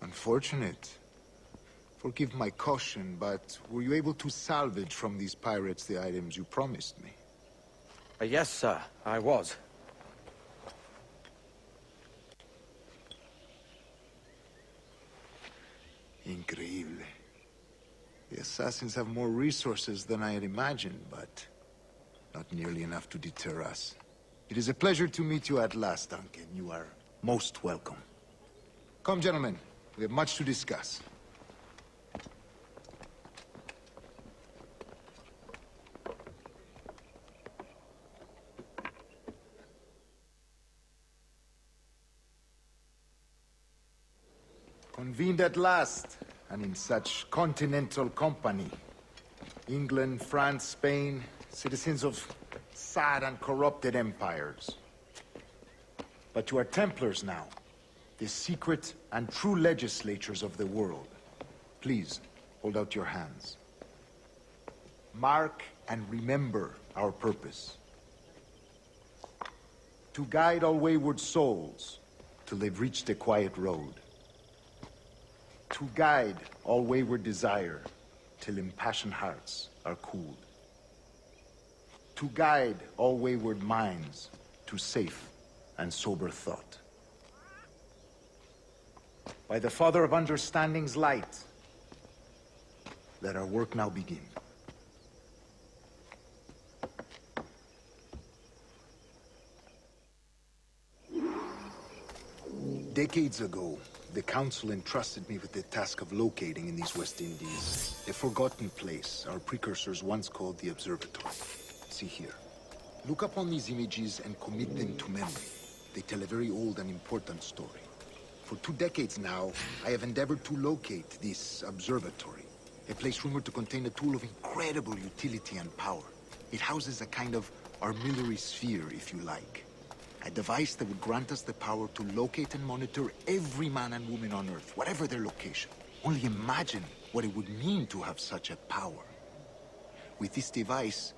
Unfortunate. Forgive my caution, but were you able to salvage from these pirates the items you promised me? Yes, sir, I was. Increíble. The assassins have more resources than I had imagined, but not nearly enough to deter us. It is a pleasure to meet you at last, Duncan. You are most welcome. Come, gentlemen. We have much to discuss. Convened at last, and in such continental company. England, France, Spain, citizens of sad and corrupted empires. But you are Templars now, the secret and true legislatures of the world. Please, hold out your hands. Mark and remember our purpose. To guide all wayward souls till they've reached a quiet road. To guide all wayward desire till impassioned hearts are cooled. To guide all wayward minds to safe and sober thought. By the Father of Understanding's light, let our work now begin. Decades ago, the Council entrusted me with the task of locating in these West Indies a forgotten place our precursors once called the Observatory. See here. Look upon these images and commit them to memory. They tell a very old and important story. For 2 decades now, I have endeavored to locate this observatory, a place rumored to contain a tool of incredible utility and power. It houses a kind of armillary sphere, if you like. A device that would grant us the power to locate and monitor every man and woman on Earth, whatever their location. Only imagine what it would mean to have such a power. With this device,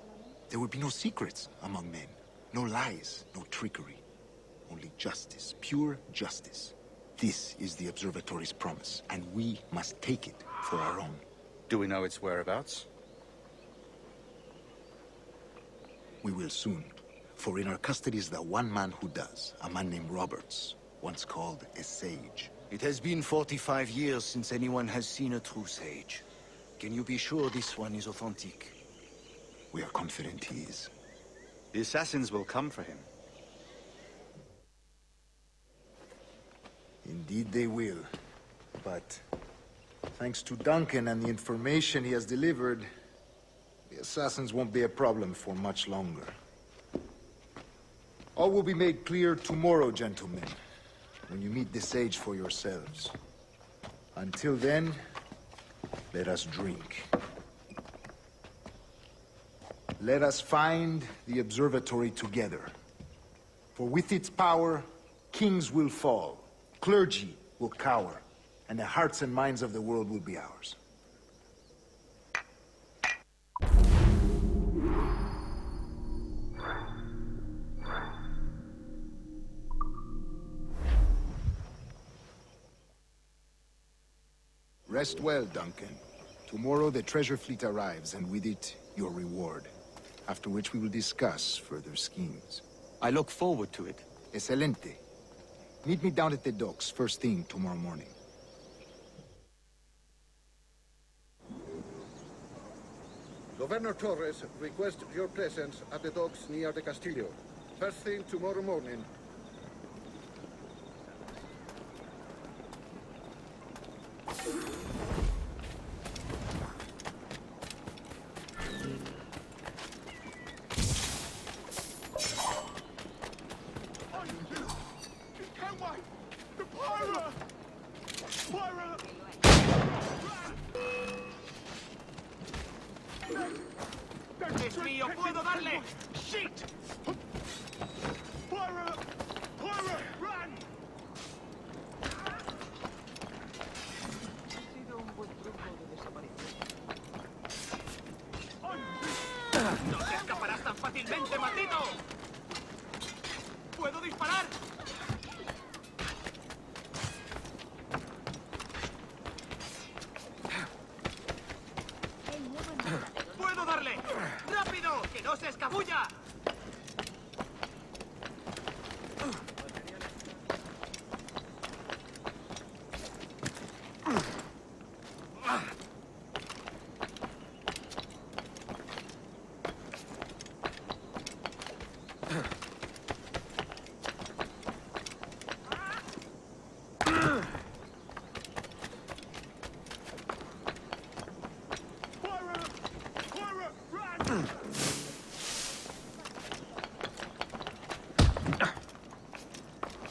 there would be no secrets among men, no lies, no trickery. Only justice, pure justice. This is the observatory's promise, and we must take it for our own. Do we know its whereabouts? We will soon. For in our custody is the one man who does, a man named Roberts, once called a sage. It has been 45 years since anyone has seen a true sage. Can you be sure this one is authentic? We are confident he is. The assassins will come for him. Indeed they will. But thanks to Duncan and the information he has delivered, the assassins won't be a problem for much longer. All will be made clear tomorrow, gentlemen, when you meet the sage for yourselves. Until then, let us drink. Let us find the observatory together. For with its power, kings will fall, clergy will cower, and the hearts and minds of the world will be ours. Rest well, Duncan. Tomorrow the treasure fleet arrives, and with it, your reward. After which we will discuss further schemes. I look forward to it. Excelente. Meet me down at the docks first thing tomorrow morning. Governor Torres requests your presence at the docks near the Castillo. First thing tomorrow morning. ¡Es mío! ¡Puedo darle! ¡Shit! Pirate! Pirate! Run! ¡No te escaparás tan fácilmente, maldito! ¡Puedo disparar! ¡Puedo darle! ¡Rápido! ¡Que no se escabulla!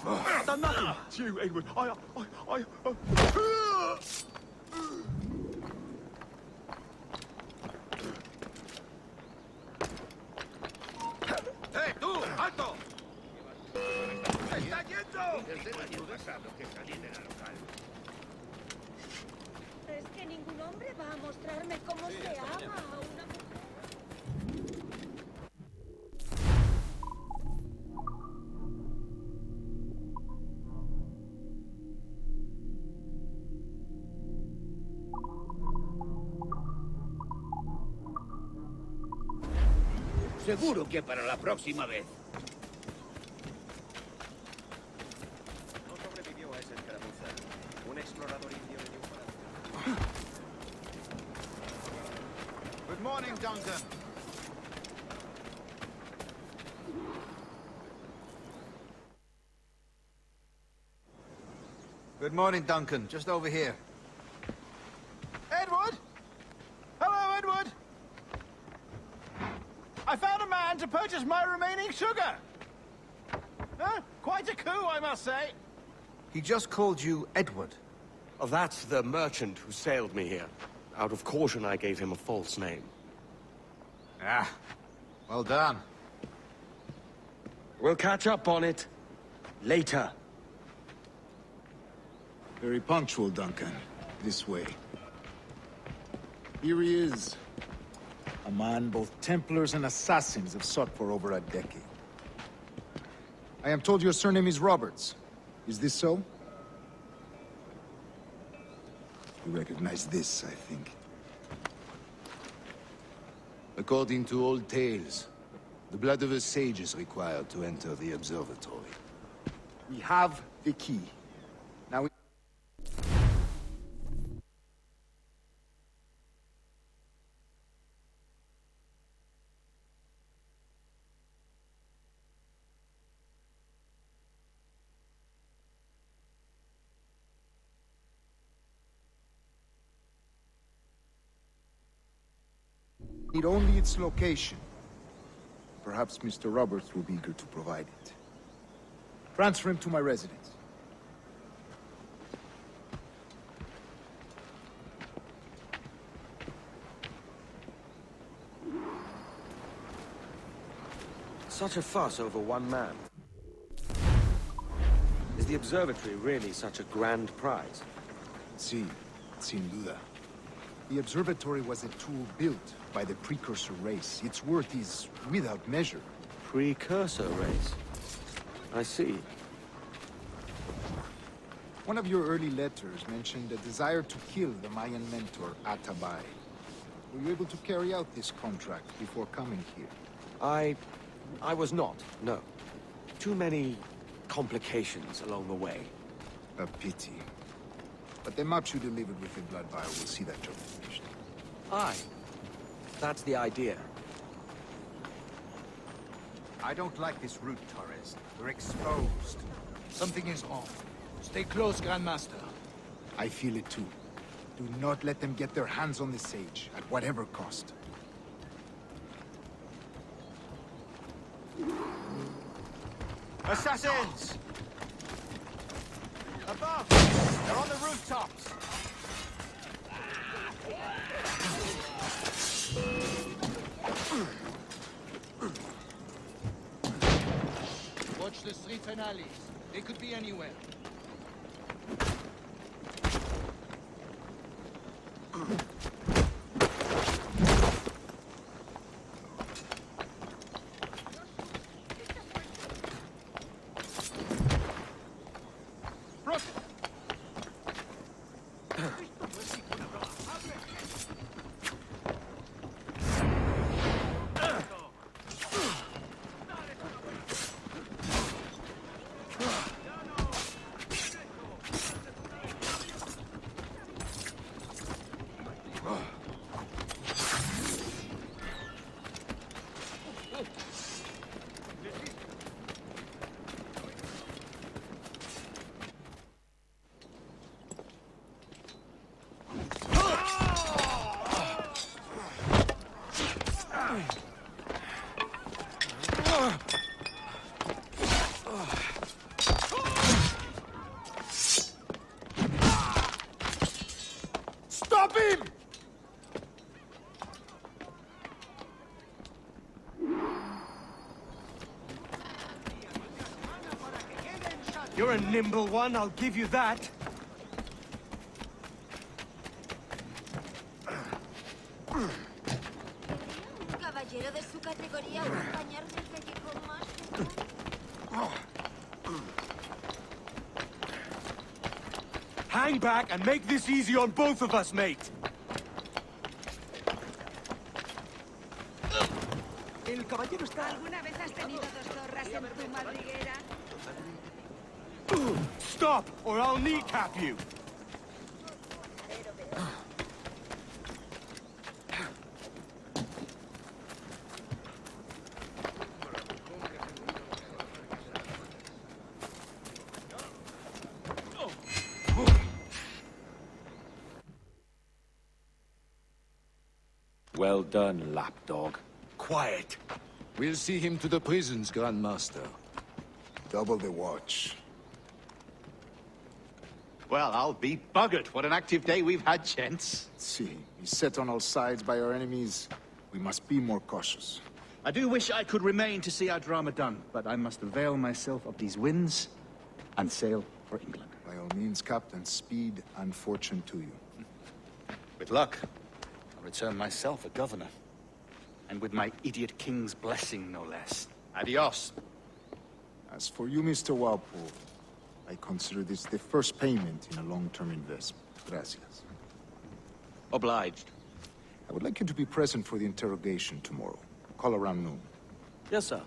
I've done nothing to you, Edward. ¡Eh, tú! ¡Alto! ¡Está yendo! Es que ningún hombre va a mostrarme cómo se ama a una mujer. Seguro que para la próxima vez. No sobrevivió a esa escaramuza. Un explorador indio le dio para... Good morning, Duncan. Good morning, Duncan. Just over here. Edward? Hello, Edward. I found a man to purchase my remaining sugar. Huh? Quite a coup, I must say. He just called you Edward. Oh, that's the merchant who sailed me here. Out of caution, I gave him a false name. Ah, well done. We'll catch up on it later. Very punctual, Duncan. This way. Here he is. A man both Templars and Assassins have sought for over a decade. I am told your surname is Roberts. Is this so? You recognize this, I think. According to old tales, the blood of a sage is required to enter the observatory. We have the key. Now we... need only its location. Perhaps Mr. Roberts will be eager to provide it. Transfer him to my residence. Such a fuss over one man. Is the observatory really such a grand prize? Sí, sin duda. The observatory was a tool built by the precursor race. Its worth is without measure. Precursor race? I see. One of your early letters mentioned a desire to kill the Mayan mentor, Atabay. Were you able to carry out this contract before coming here? I was not, no. Too many complications along the way. A pity. But the maps you delivered with the blood vial will see that job finished. Aye. That's the idea. I don't like this route, Torres. We're exposed. Something is wrong. Stay close, Grandmaster. I feel it too. Do not let them get their hands on the sage, at whatever cost. Assassins! Above! They're on the rooftops! Watch the streets and alleys. They could be anywhere. Stop him! You're a nimble one, I'll give you that. Un caballero de su categoría va a acompañarme al callejón más cercano. Hang back and make this easy on both of us, mate. El caballero está... ¿Alguna vez has tenido dos zorras en tu madriguera? Stop, or I'll kneecap you. Well done, lapdog. Quiet. We'll see him to the prisons, Grandmaster. Double the watch. Well, I'll be buggered. What an active day we've had, gents. See, he's set on all sides by our enemies. We must be more cautious. I do wish I could remain to see our drama done, but I must avail myself of these winds and sail for England. By all means, Captain, speed and fortune to you. With luck, I'll return myself a governor. And with my idiot king's blessing, no less. Adios. As for you, Mr. Walpole, I consider this the first payment in a long-term investment. Gracias. Obliged. I would like you to be present for the interrogation tomorrow. Call around noon. Yes, sir.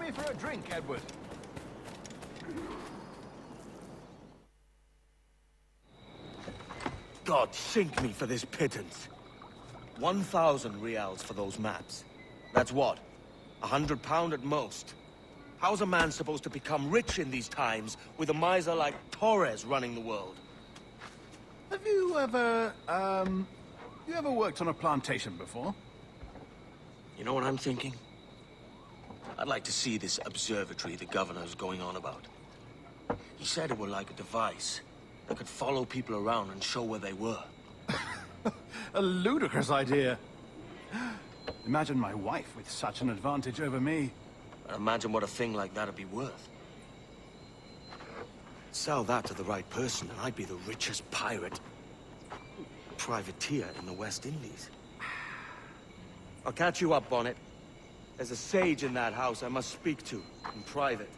me for a drink, Edward. God sink me for this pittance. 1,000 reals for those maps. That's what? £100 at most. How's a man supposed to become rich in these times with a miser like Torres running the world? Have you ever worked on a plantation before? You know what I'm thinking? I'd like to see this observatory the governor's going on about. He said it were like a device that could follow people around and show where they were. A ludicrous idea. Imagine my wife with such an advantage over me. Imagine what a thing like that'd be worth. Sell that to the right person and I'd be the richest privateer in the West Indies. I'll catch you up on it. There's a sage in that house I must speak to in private.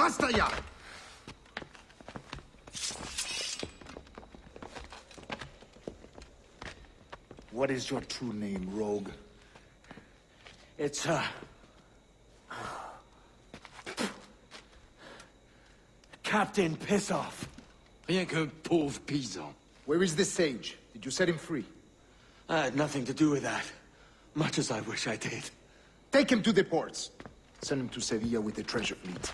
Basta ya! What is your true name, rogue? It's, Captain Pissoff. Rien qu'un pauvre paysan. Where is the sage? Did you set him free? I had nothing to do with that. Much as I wish I did. Take him to the ports. Send him to Sevilla with the treasure fleet.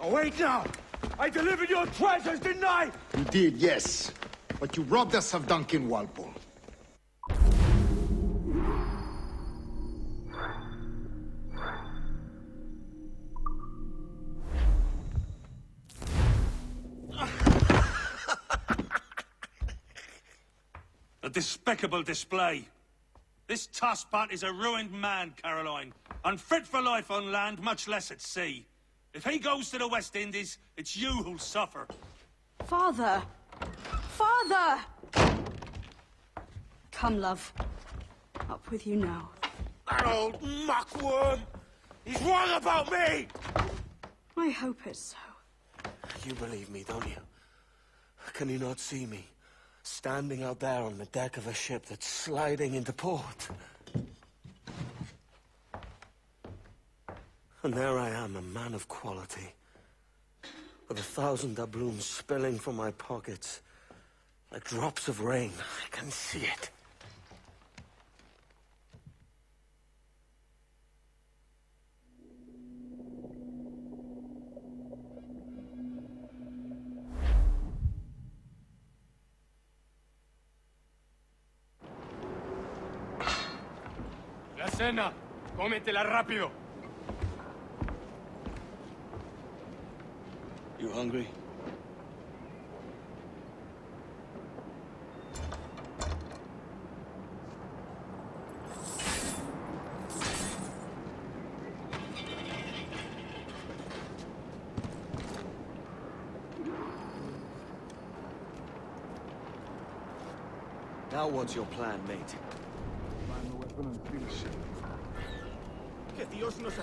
Oh, wait now! I delivered your treasures, didn't I? You did, yes. But you robbed us of Duncan Walpole. A despicable display. This tosspot is a ruined man, Caroline. Unfit for life on land, much less at sea. If he goes to the West Indies, it's you who'll suffer. Father! Father! Come, love. Up with you now. That old muckworm! He's wrong about me! I hope it's so. You believe me, don't you? Can you not see me? Standing out there on the deck of a ship that's sliding into port. And there I am, a man of quality. With 1,000 doubloons spilling from my pockets. Like drops of rain. I can see it. La cena. Cómetela rápido. You hungry? Now what's your plan, mate? Find the weapon and free the ship. Que Dios nos...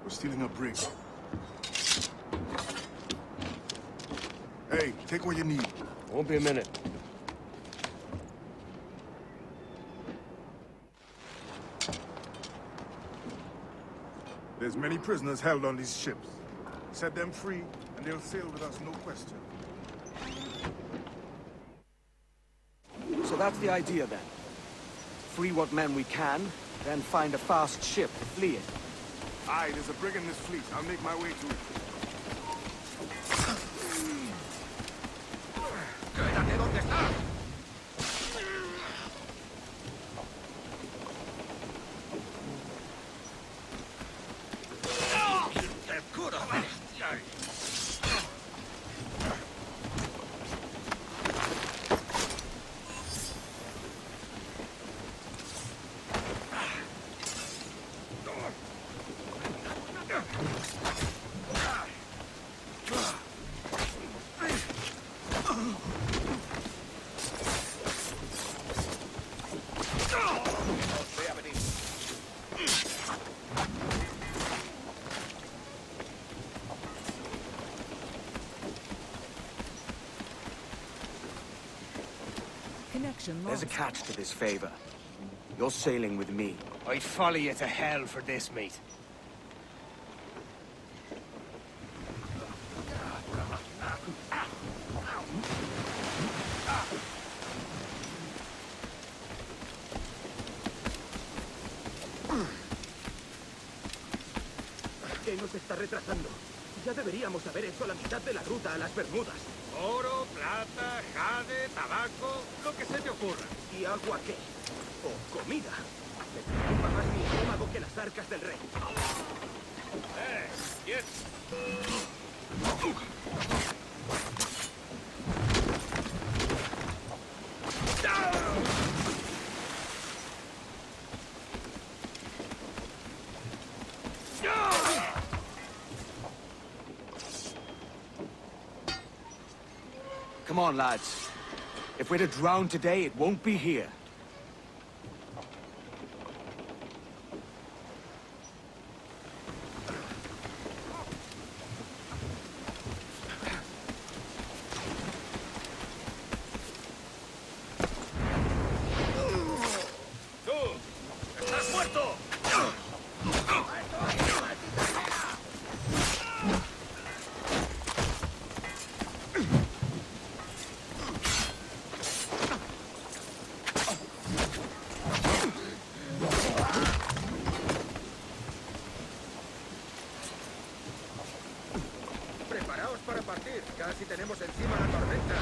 We're stealing a brig. Hey, take what you need. Won't be a minute. There's many prisoners held on these ships. Set them free, and they'll sail with us, no question. So that's the idea, then. Free what men we can, then find a fast ship to flee it. Aye, there's a brig in this fleet. I'll make my way to it. ¡Quédate donde estás! ¡Te curo, bestial! There's a catch to this favor. You're sailing with me. I'd follow you to hell for this, mate. ¿Qué nos está retrasando? Ya deberíamos haber hecho la mitad de la ruta a las Bermudas. Oro, plata, jade, tabaco, lo que se te ocurra. ¿Y agua qué? ¿O comida? Me preocupa más mi estómago que las arcas del rey. Quieto. Come on, lads. If we're to drown today, it won't be here. Preparaos para partir. Casi tenemos encima la tormenta.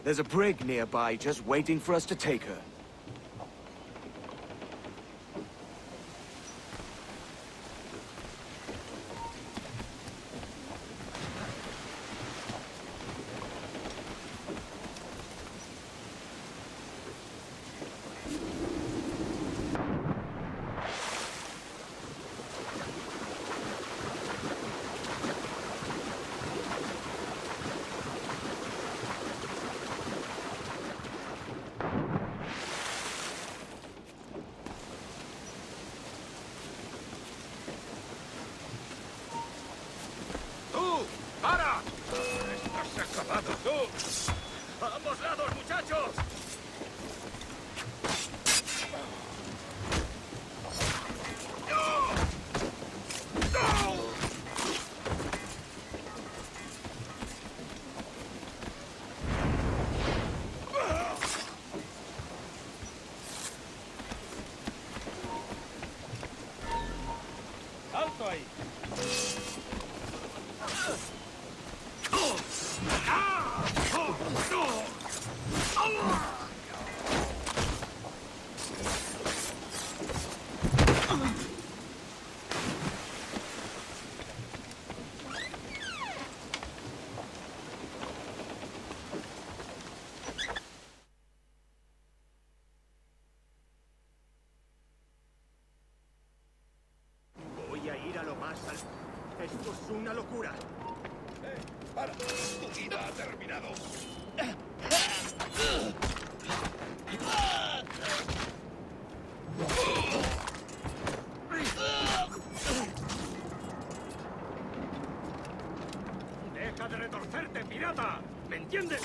There's a brig nearby just waiting for us to take her. ¡Para! ¡Esto se ha acabado! ¡Tú! ¡A ambos lados, muchachos! ¡Alto ahí! Voy a ir a lo más alto. Esto es una locura. ¡Para! ¡Tu vida ha terminado! ¡Deja de retorcerte, pirata! ¿Me entiendes?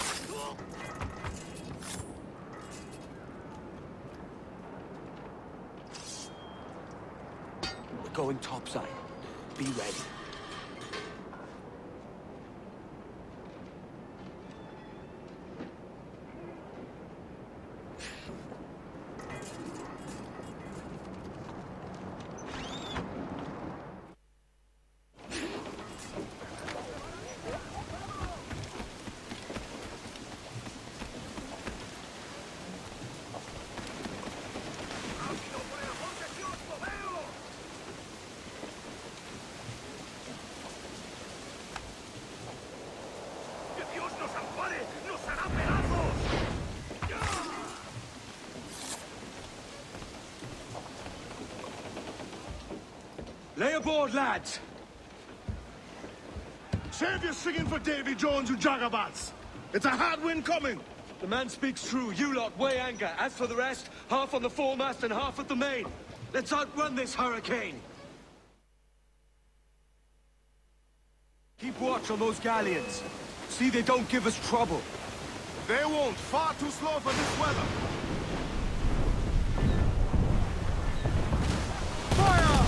We're going topside. Be ready. Lay aboard, lads! Save your singing for Davy Jones, you jagabats! It's a hard wind coming! The man speaks true. You lot weigh anchor. As for the rest, half on the foremast and half at the main. Let's outrun this hurricane. Keep watch on those galleons. See they don't give us trouble. They won't. Far too slow for this weather. Fire!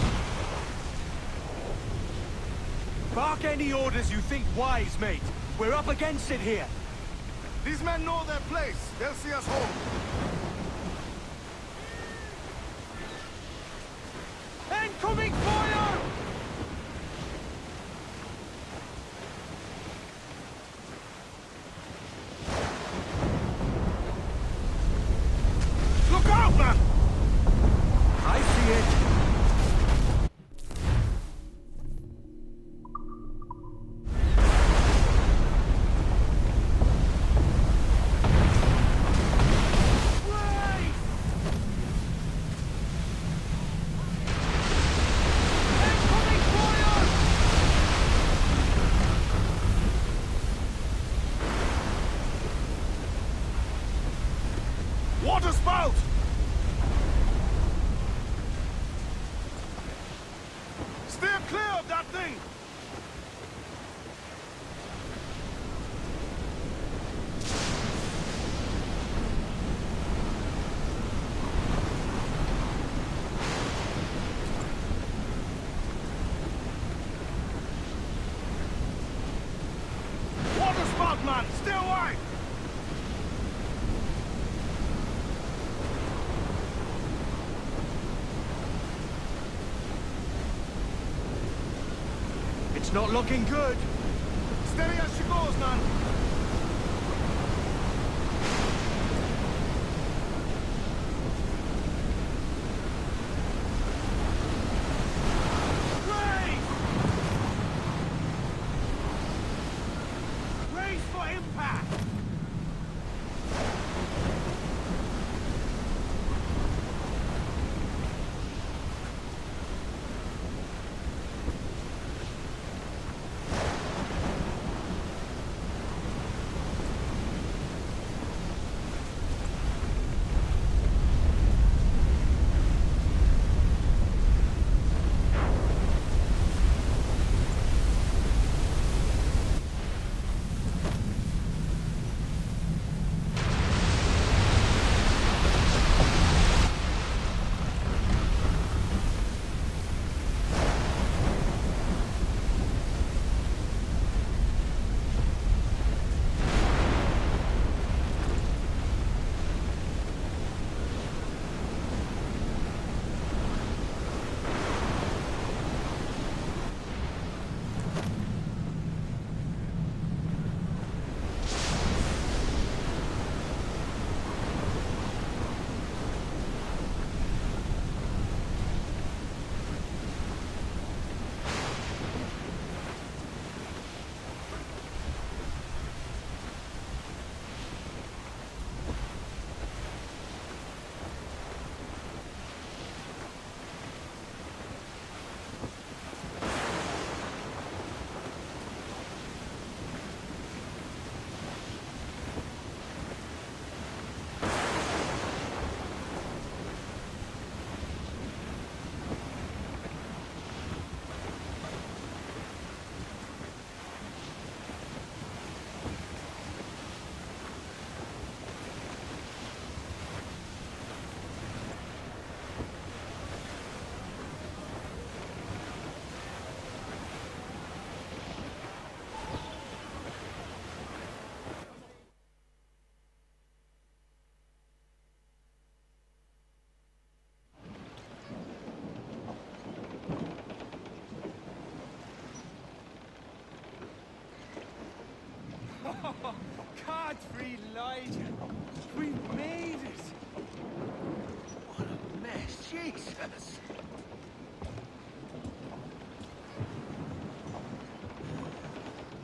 Bark any orders you think wise, mate. We're up against it here. These men know their place. They'll see us home. Incoming fire! Look out, man! I see it. Water spout! Steer clear of that thing! Water spout, man! Stay away! It's not looking good. Steady as she goes, man! Race for impact! Godfrey Elijah! We made it! What a mess, Jesus!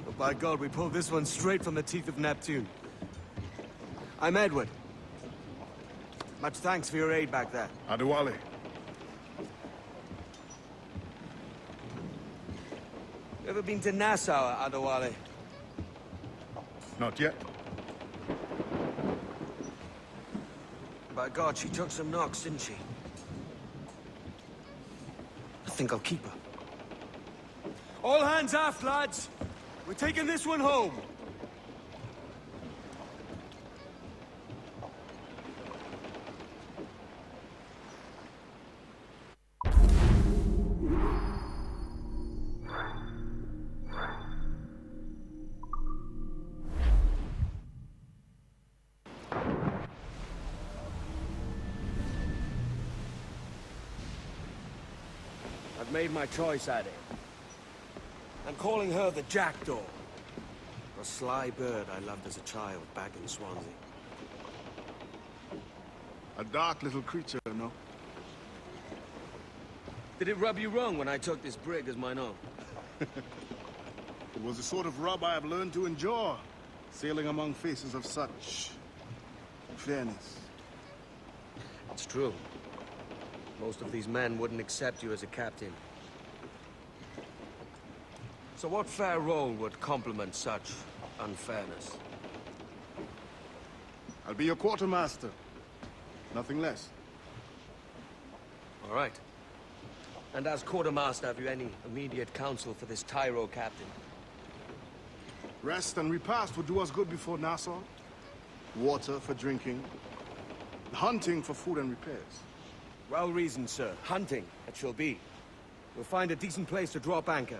Oh, by God, we pulled this one straight from the teeth of Neptune. I'm Edward. Much thanks for your aid back there. Adewale. You ever been to Nassau, Adewale? Not yet. By God, she took some knocks, didn't she? I think I'll keep her. All hands aft, lads! We're taking this one home. I've made my choice, Addy. I'm calling her the Jackdaw. A sly bird I loved as a child back in Swansea. A dark little creature, no? Did it rub you wrong when I took this brig as mine own? It was the sort of rub I have learned to endure, sailing among faces of such fairness. It's true. Most of these men wouldn't accept you as a captain. So what fair role would complement such unfairness? I'll be your quartermaster. Nothing less. All right. And as quartermaster, have you any immediate counsel for this Tyro captain? Rest and repast would do us good before Nassau. Water for drinking. Hunting for food and repairs. Well reasoned, sir. Hunting, it shall be. We'll find a decent place to drop anchor.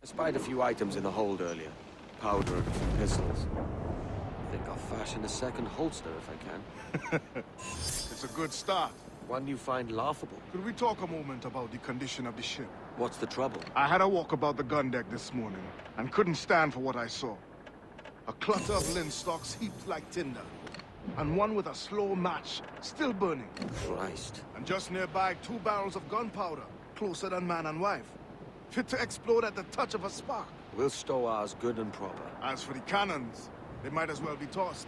I spied a few items in the hold earlier. Powder and a few pistols. I think I'll fashion a second holster if I can. It's a good start. One you find laughable. Could we talk a moment about the condition of the ship? What's the trouble? I had a walk about the gun deck this morning, and couldn't stand for what I saw. A clutter of linstocks heaped like tinder, and one with a slow match, still burning. Christ. And just nearby, 2 barrels of gunpowder, closer than man and wife, fit to explode at the touch of a spark. We'll stow ours good and proper. As for the cannons, they might as well be tossed.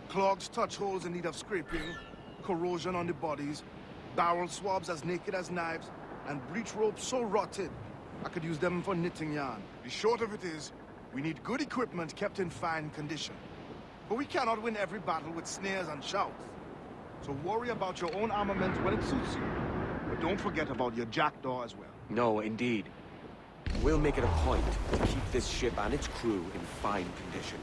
Clogged touch holes in need of scraping, corrosion on the bodies, barrel swabs as naked as knives, and breech ropes so rotted, I could use them for knitting yarn. The short of it is, we need good equipment kept in fine condition. But we cannot win every battle with snares and shouts. So worry about your own armament when it suits you. But don't forget about your jackdaw as well. No, indeed. We'll make it a point to keep this ship and its crew in fine condition.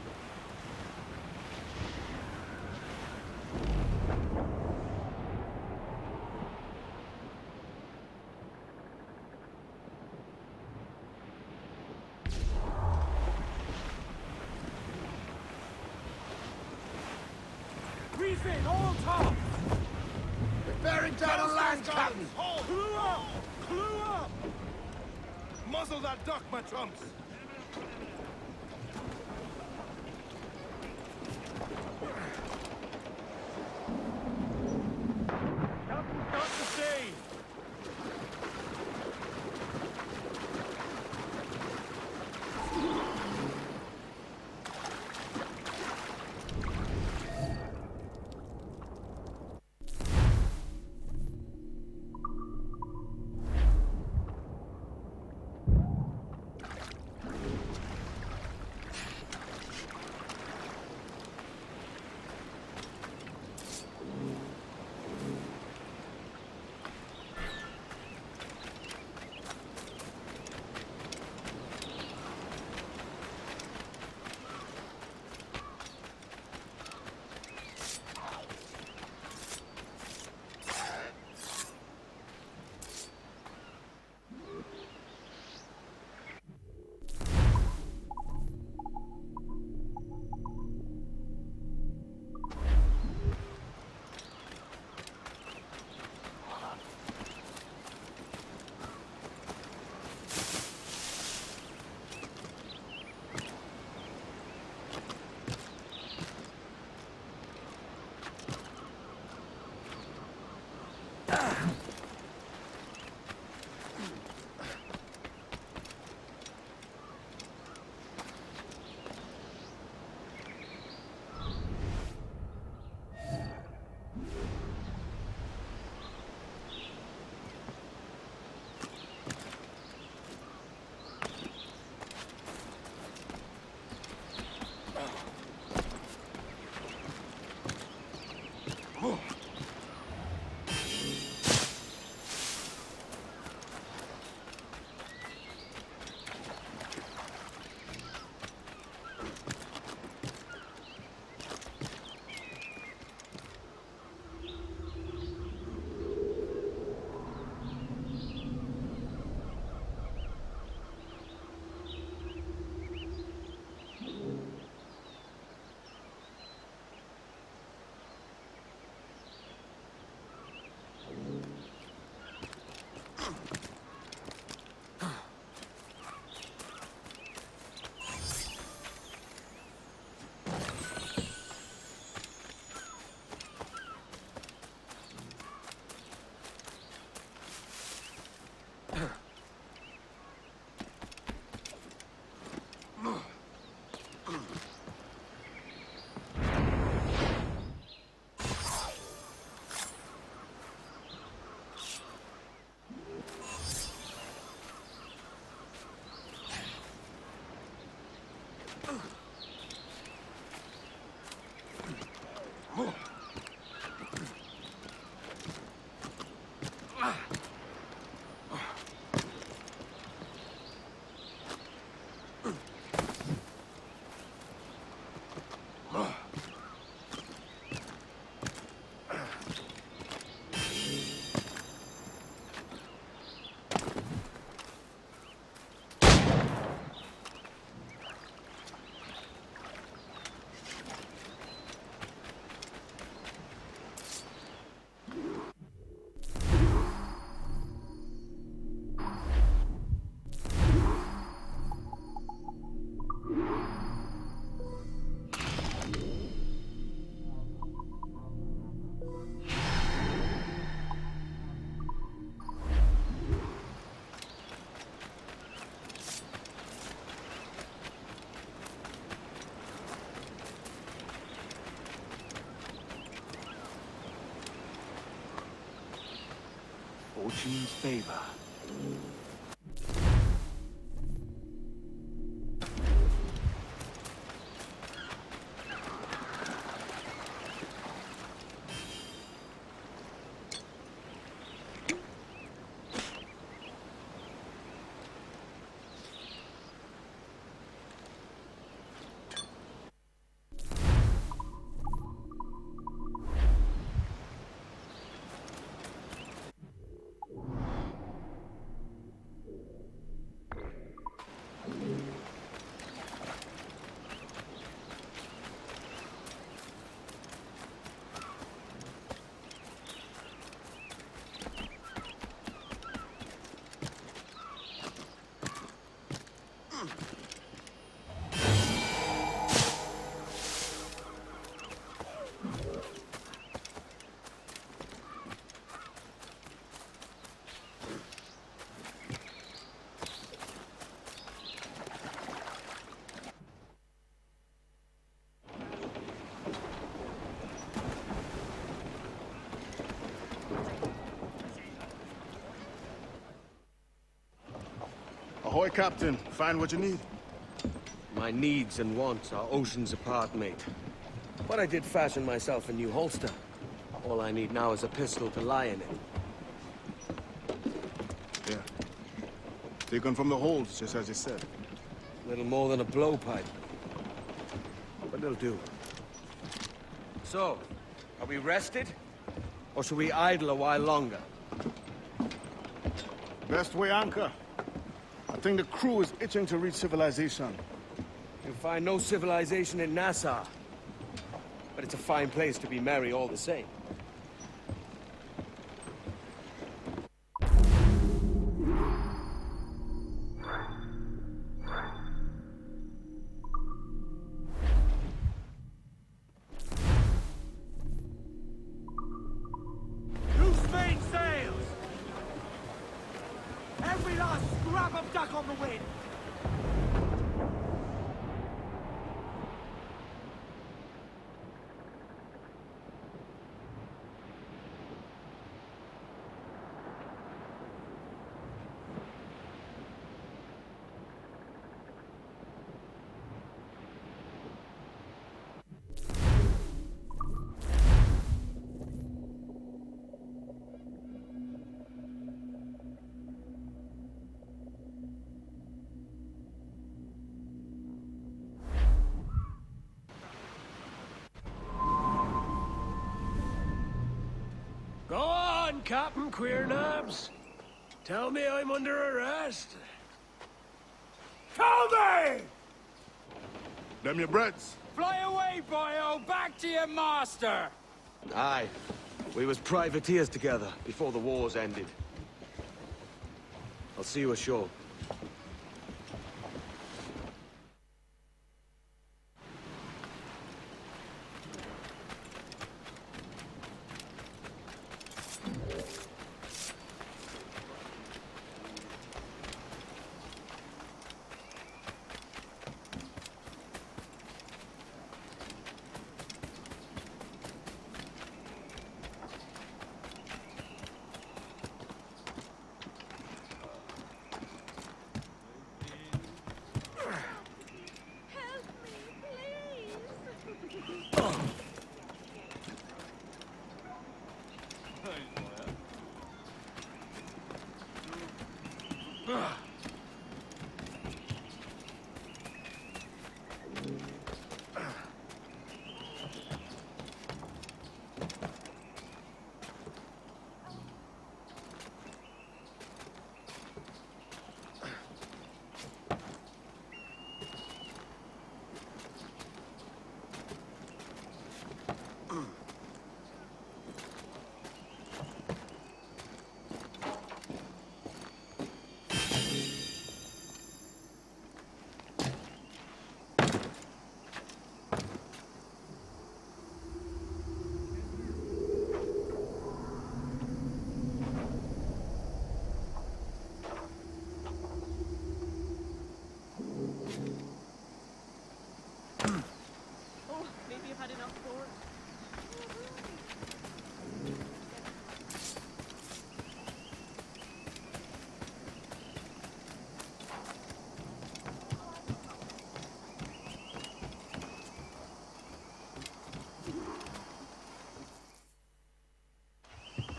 Refit, all top! We're bearing down on land, Captain! Clue up! Clue up! Muzzle that duck, my trumps! Captain, start to sea! Queen's favor. Ahoy, Captain. Find what you need. My needs and wants are oceans apart, mate. But I did fashion myself a new holster. All I need now is a pistol to lie in it. Yeah. Taken from the holds, just as you said. Little more than a blowpipe. But it'll do. So, are we rested? Or should we idle a while longer? Best way anchor. I think the crew is itching to reach civilization. You'll find no civilization in Nassau. But it's a fine place to be merry all the same. Loose main sails! Every last scrap of duck on the wind! Go on, Captain Queernabs. Tell me I'm under arrest. Tell me! Them your breads. Fly away, boyo! Back to your master! Aye. We was privateers together before the wars ended. I'll see you ashore.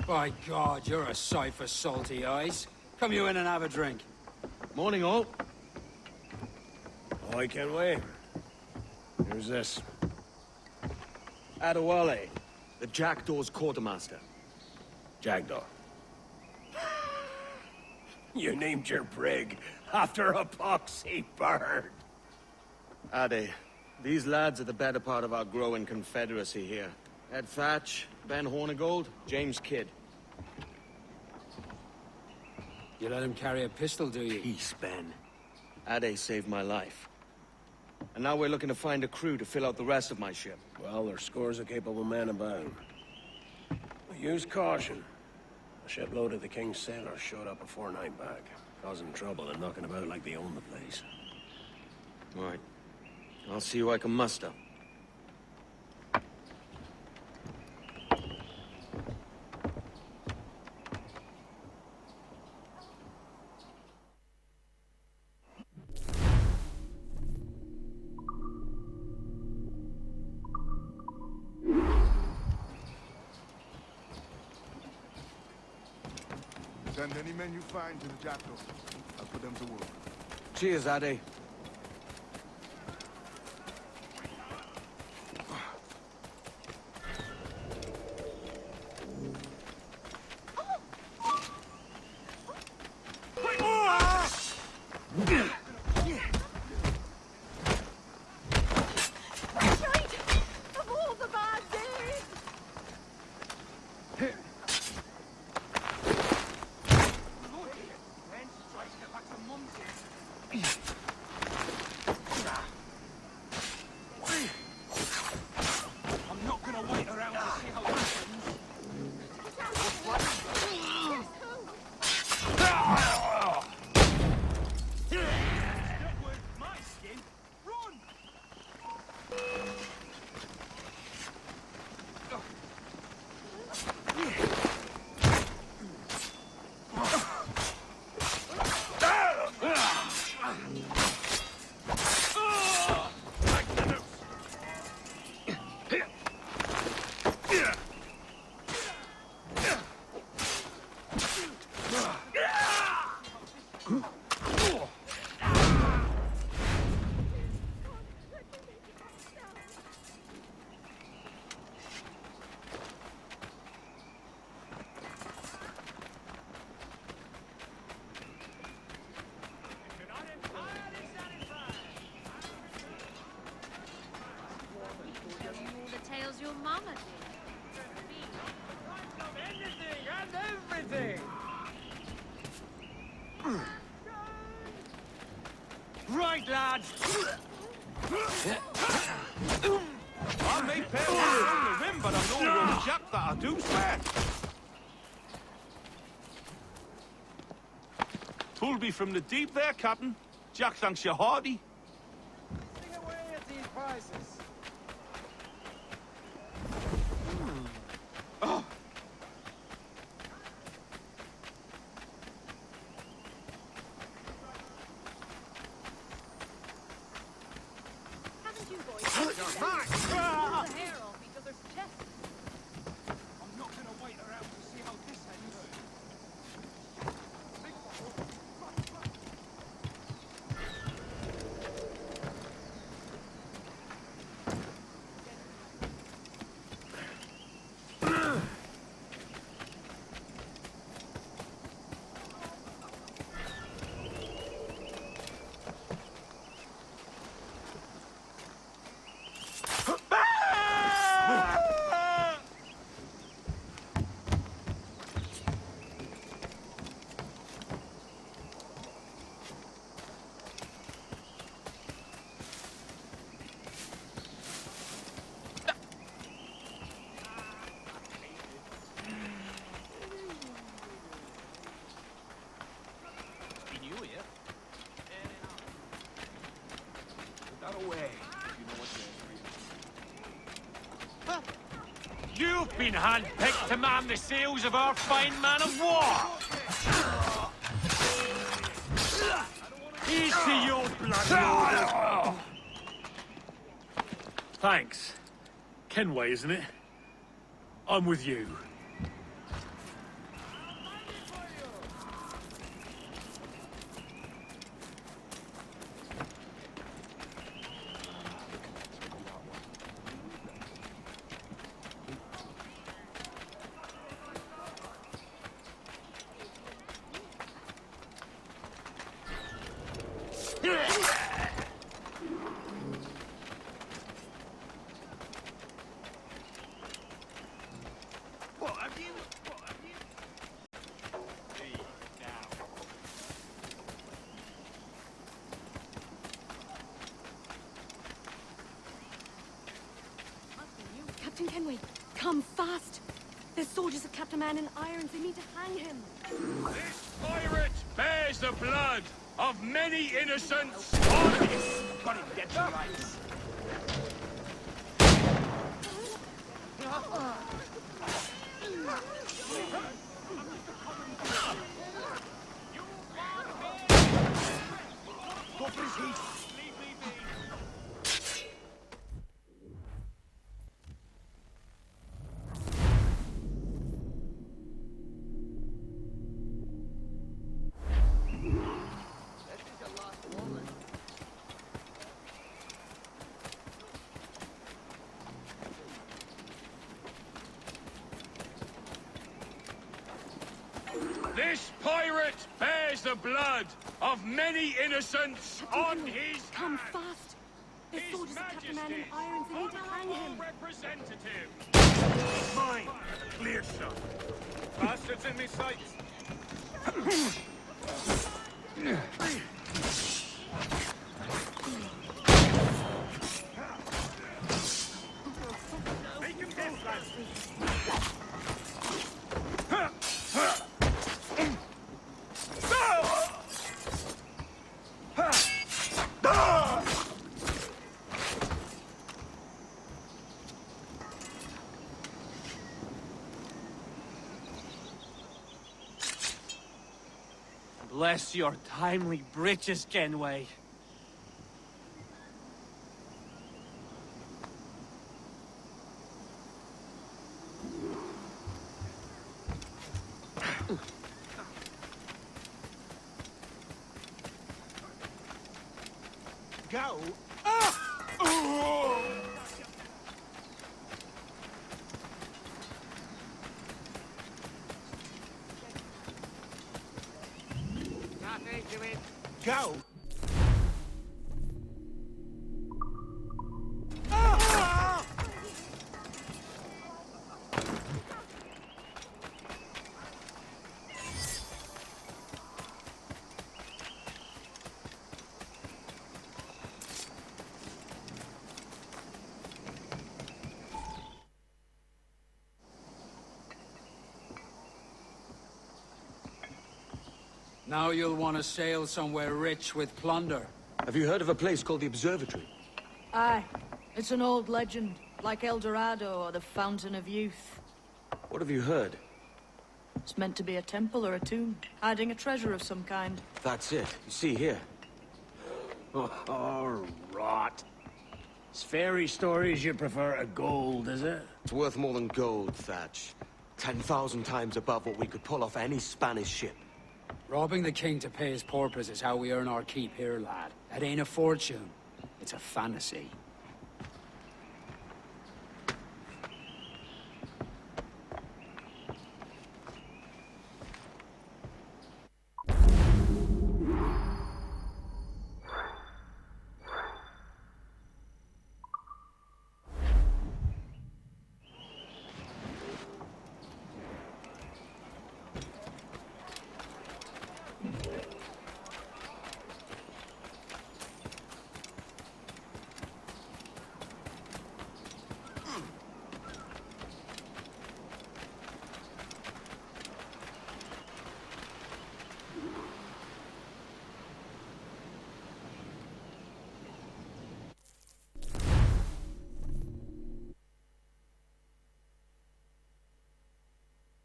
By God, you're a sight for salty eyes. Come you in and have a drink. Morning, all. I can wait. Who's this? Adewale, the Jackdaw's quartermaster. Jackdaw. You named your brig after a poxy bird. Ade, these lads are the better part of our growing confederacy here. Ed Thatch, Ben Hornigold, James Kidd. You let him carry a pistol, do you? Peace, Ben. Ade saved my life. And now we're looking to find a crew to fill out the rest of my ship. Well, there's scores of capable men about. Use caution. A shipload of the King's sailors showed up before night back, causing trouble and knocking about like they own the place. Right. I'll see who I can muster. Send any men you find to the Jackdaw. I'll put them to work. Cheers, Ade. Of all the bad days! I'm not gonna wait around to see how this Tales your mama did. anything and everything! Right, lads! I may pay on the rim, but I'm no road jack that I do swear. Pulled me from the deep there, Captain. Jack thanks you hearty. Sing away at these prices. Haven't you boys pull the hair off each other's chests? I'm not gonna wait around to see how this ends. You've been handpicked to man the sails of our fine man of war! Here's to your blood! Thanks. Kenway, isn't it? I'm with you. Captain Kenway, come fast. There's soldiers of Captain Man in irons. They need to hang him. This pirate bears the blood of many innocents on his... Got him dead to rights. Go for his heat. This pirate bears the blood of many innocents on his Come fast. There's soldiers of Captain Man in irons. They need to hang him. Representative. Mine. Clear shot. Bastards in me sights. Make him dead, lads. Bless your timely breeches, Kenway. Go. Go. Now you'll want to sail somewhere rich with plunder. Have you heard of a place called the Observatory? Aye. It's an old legend, like El Dorado or the Fountain of Youth. What have you heard? It's meant to be a temple or a tomb, hiding a treasure of some kind. That's it. You see here. Oh, rot. It's fairy stories you prefer to gold, is it? It's worth more than gold, Thatch. 10,000 times above what we could pull off any Spanish ship. Robbing the king to pay his porpoise is how we earn our keep here, lad. It ain't a fortune. It's a fantasy.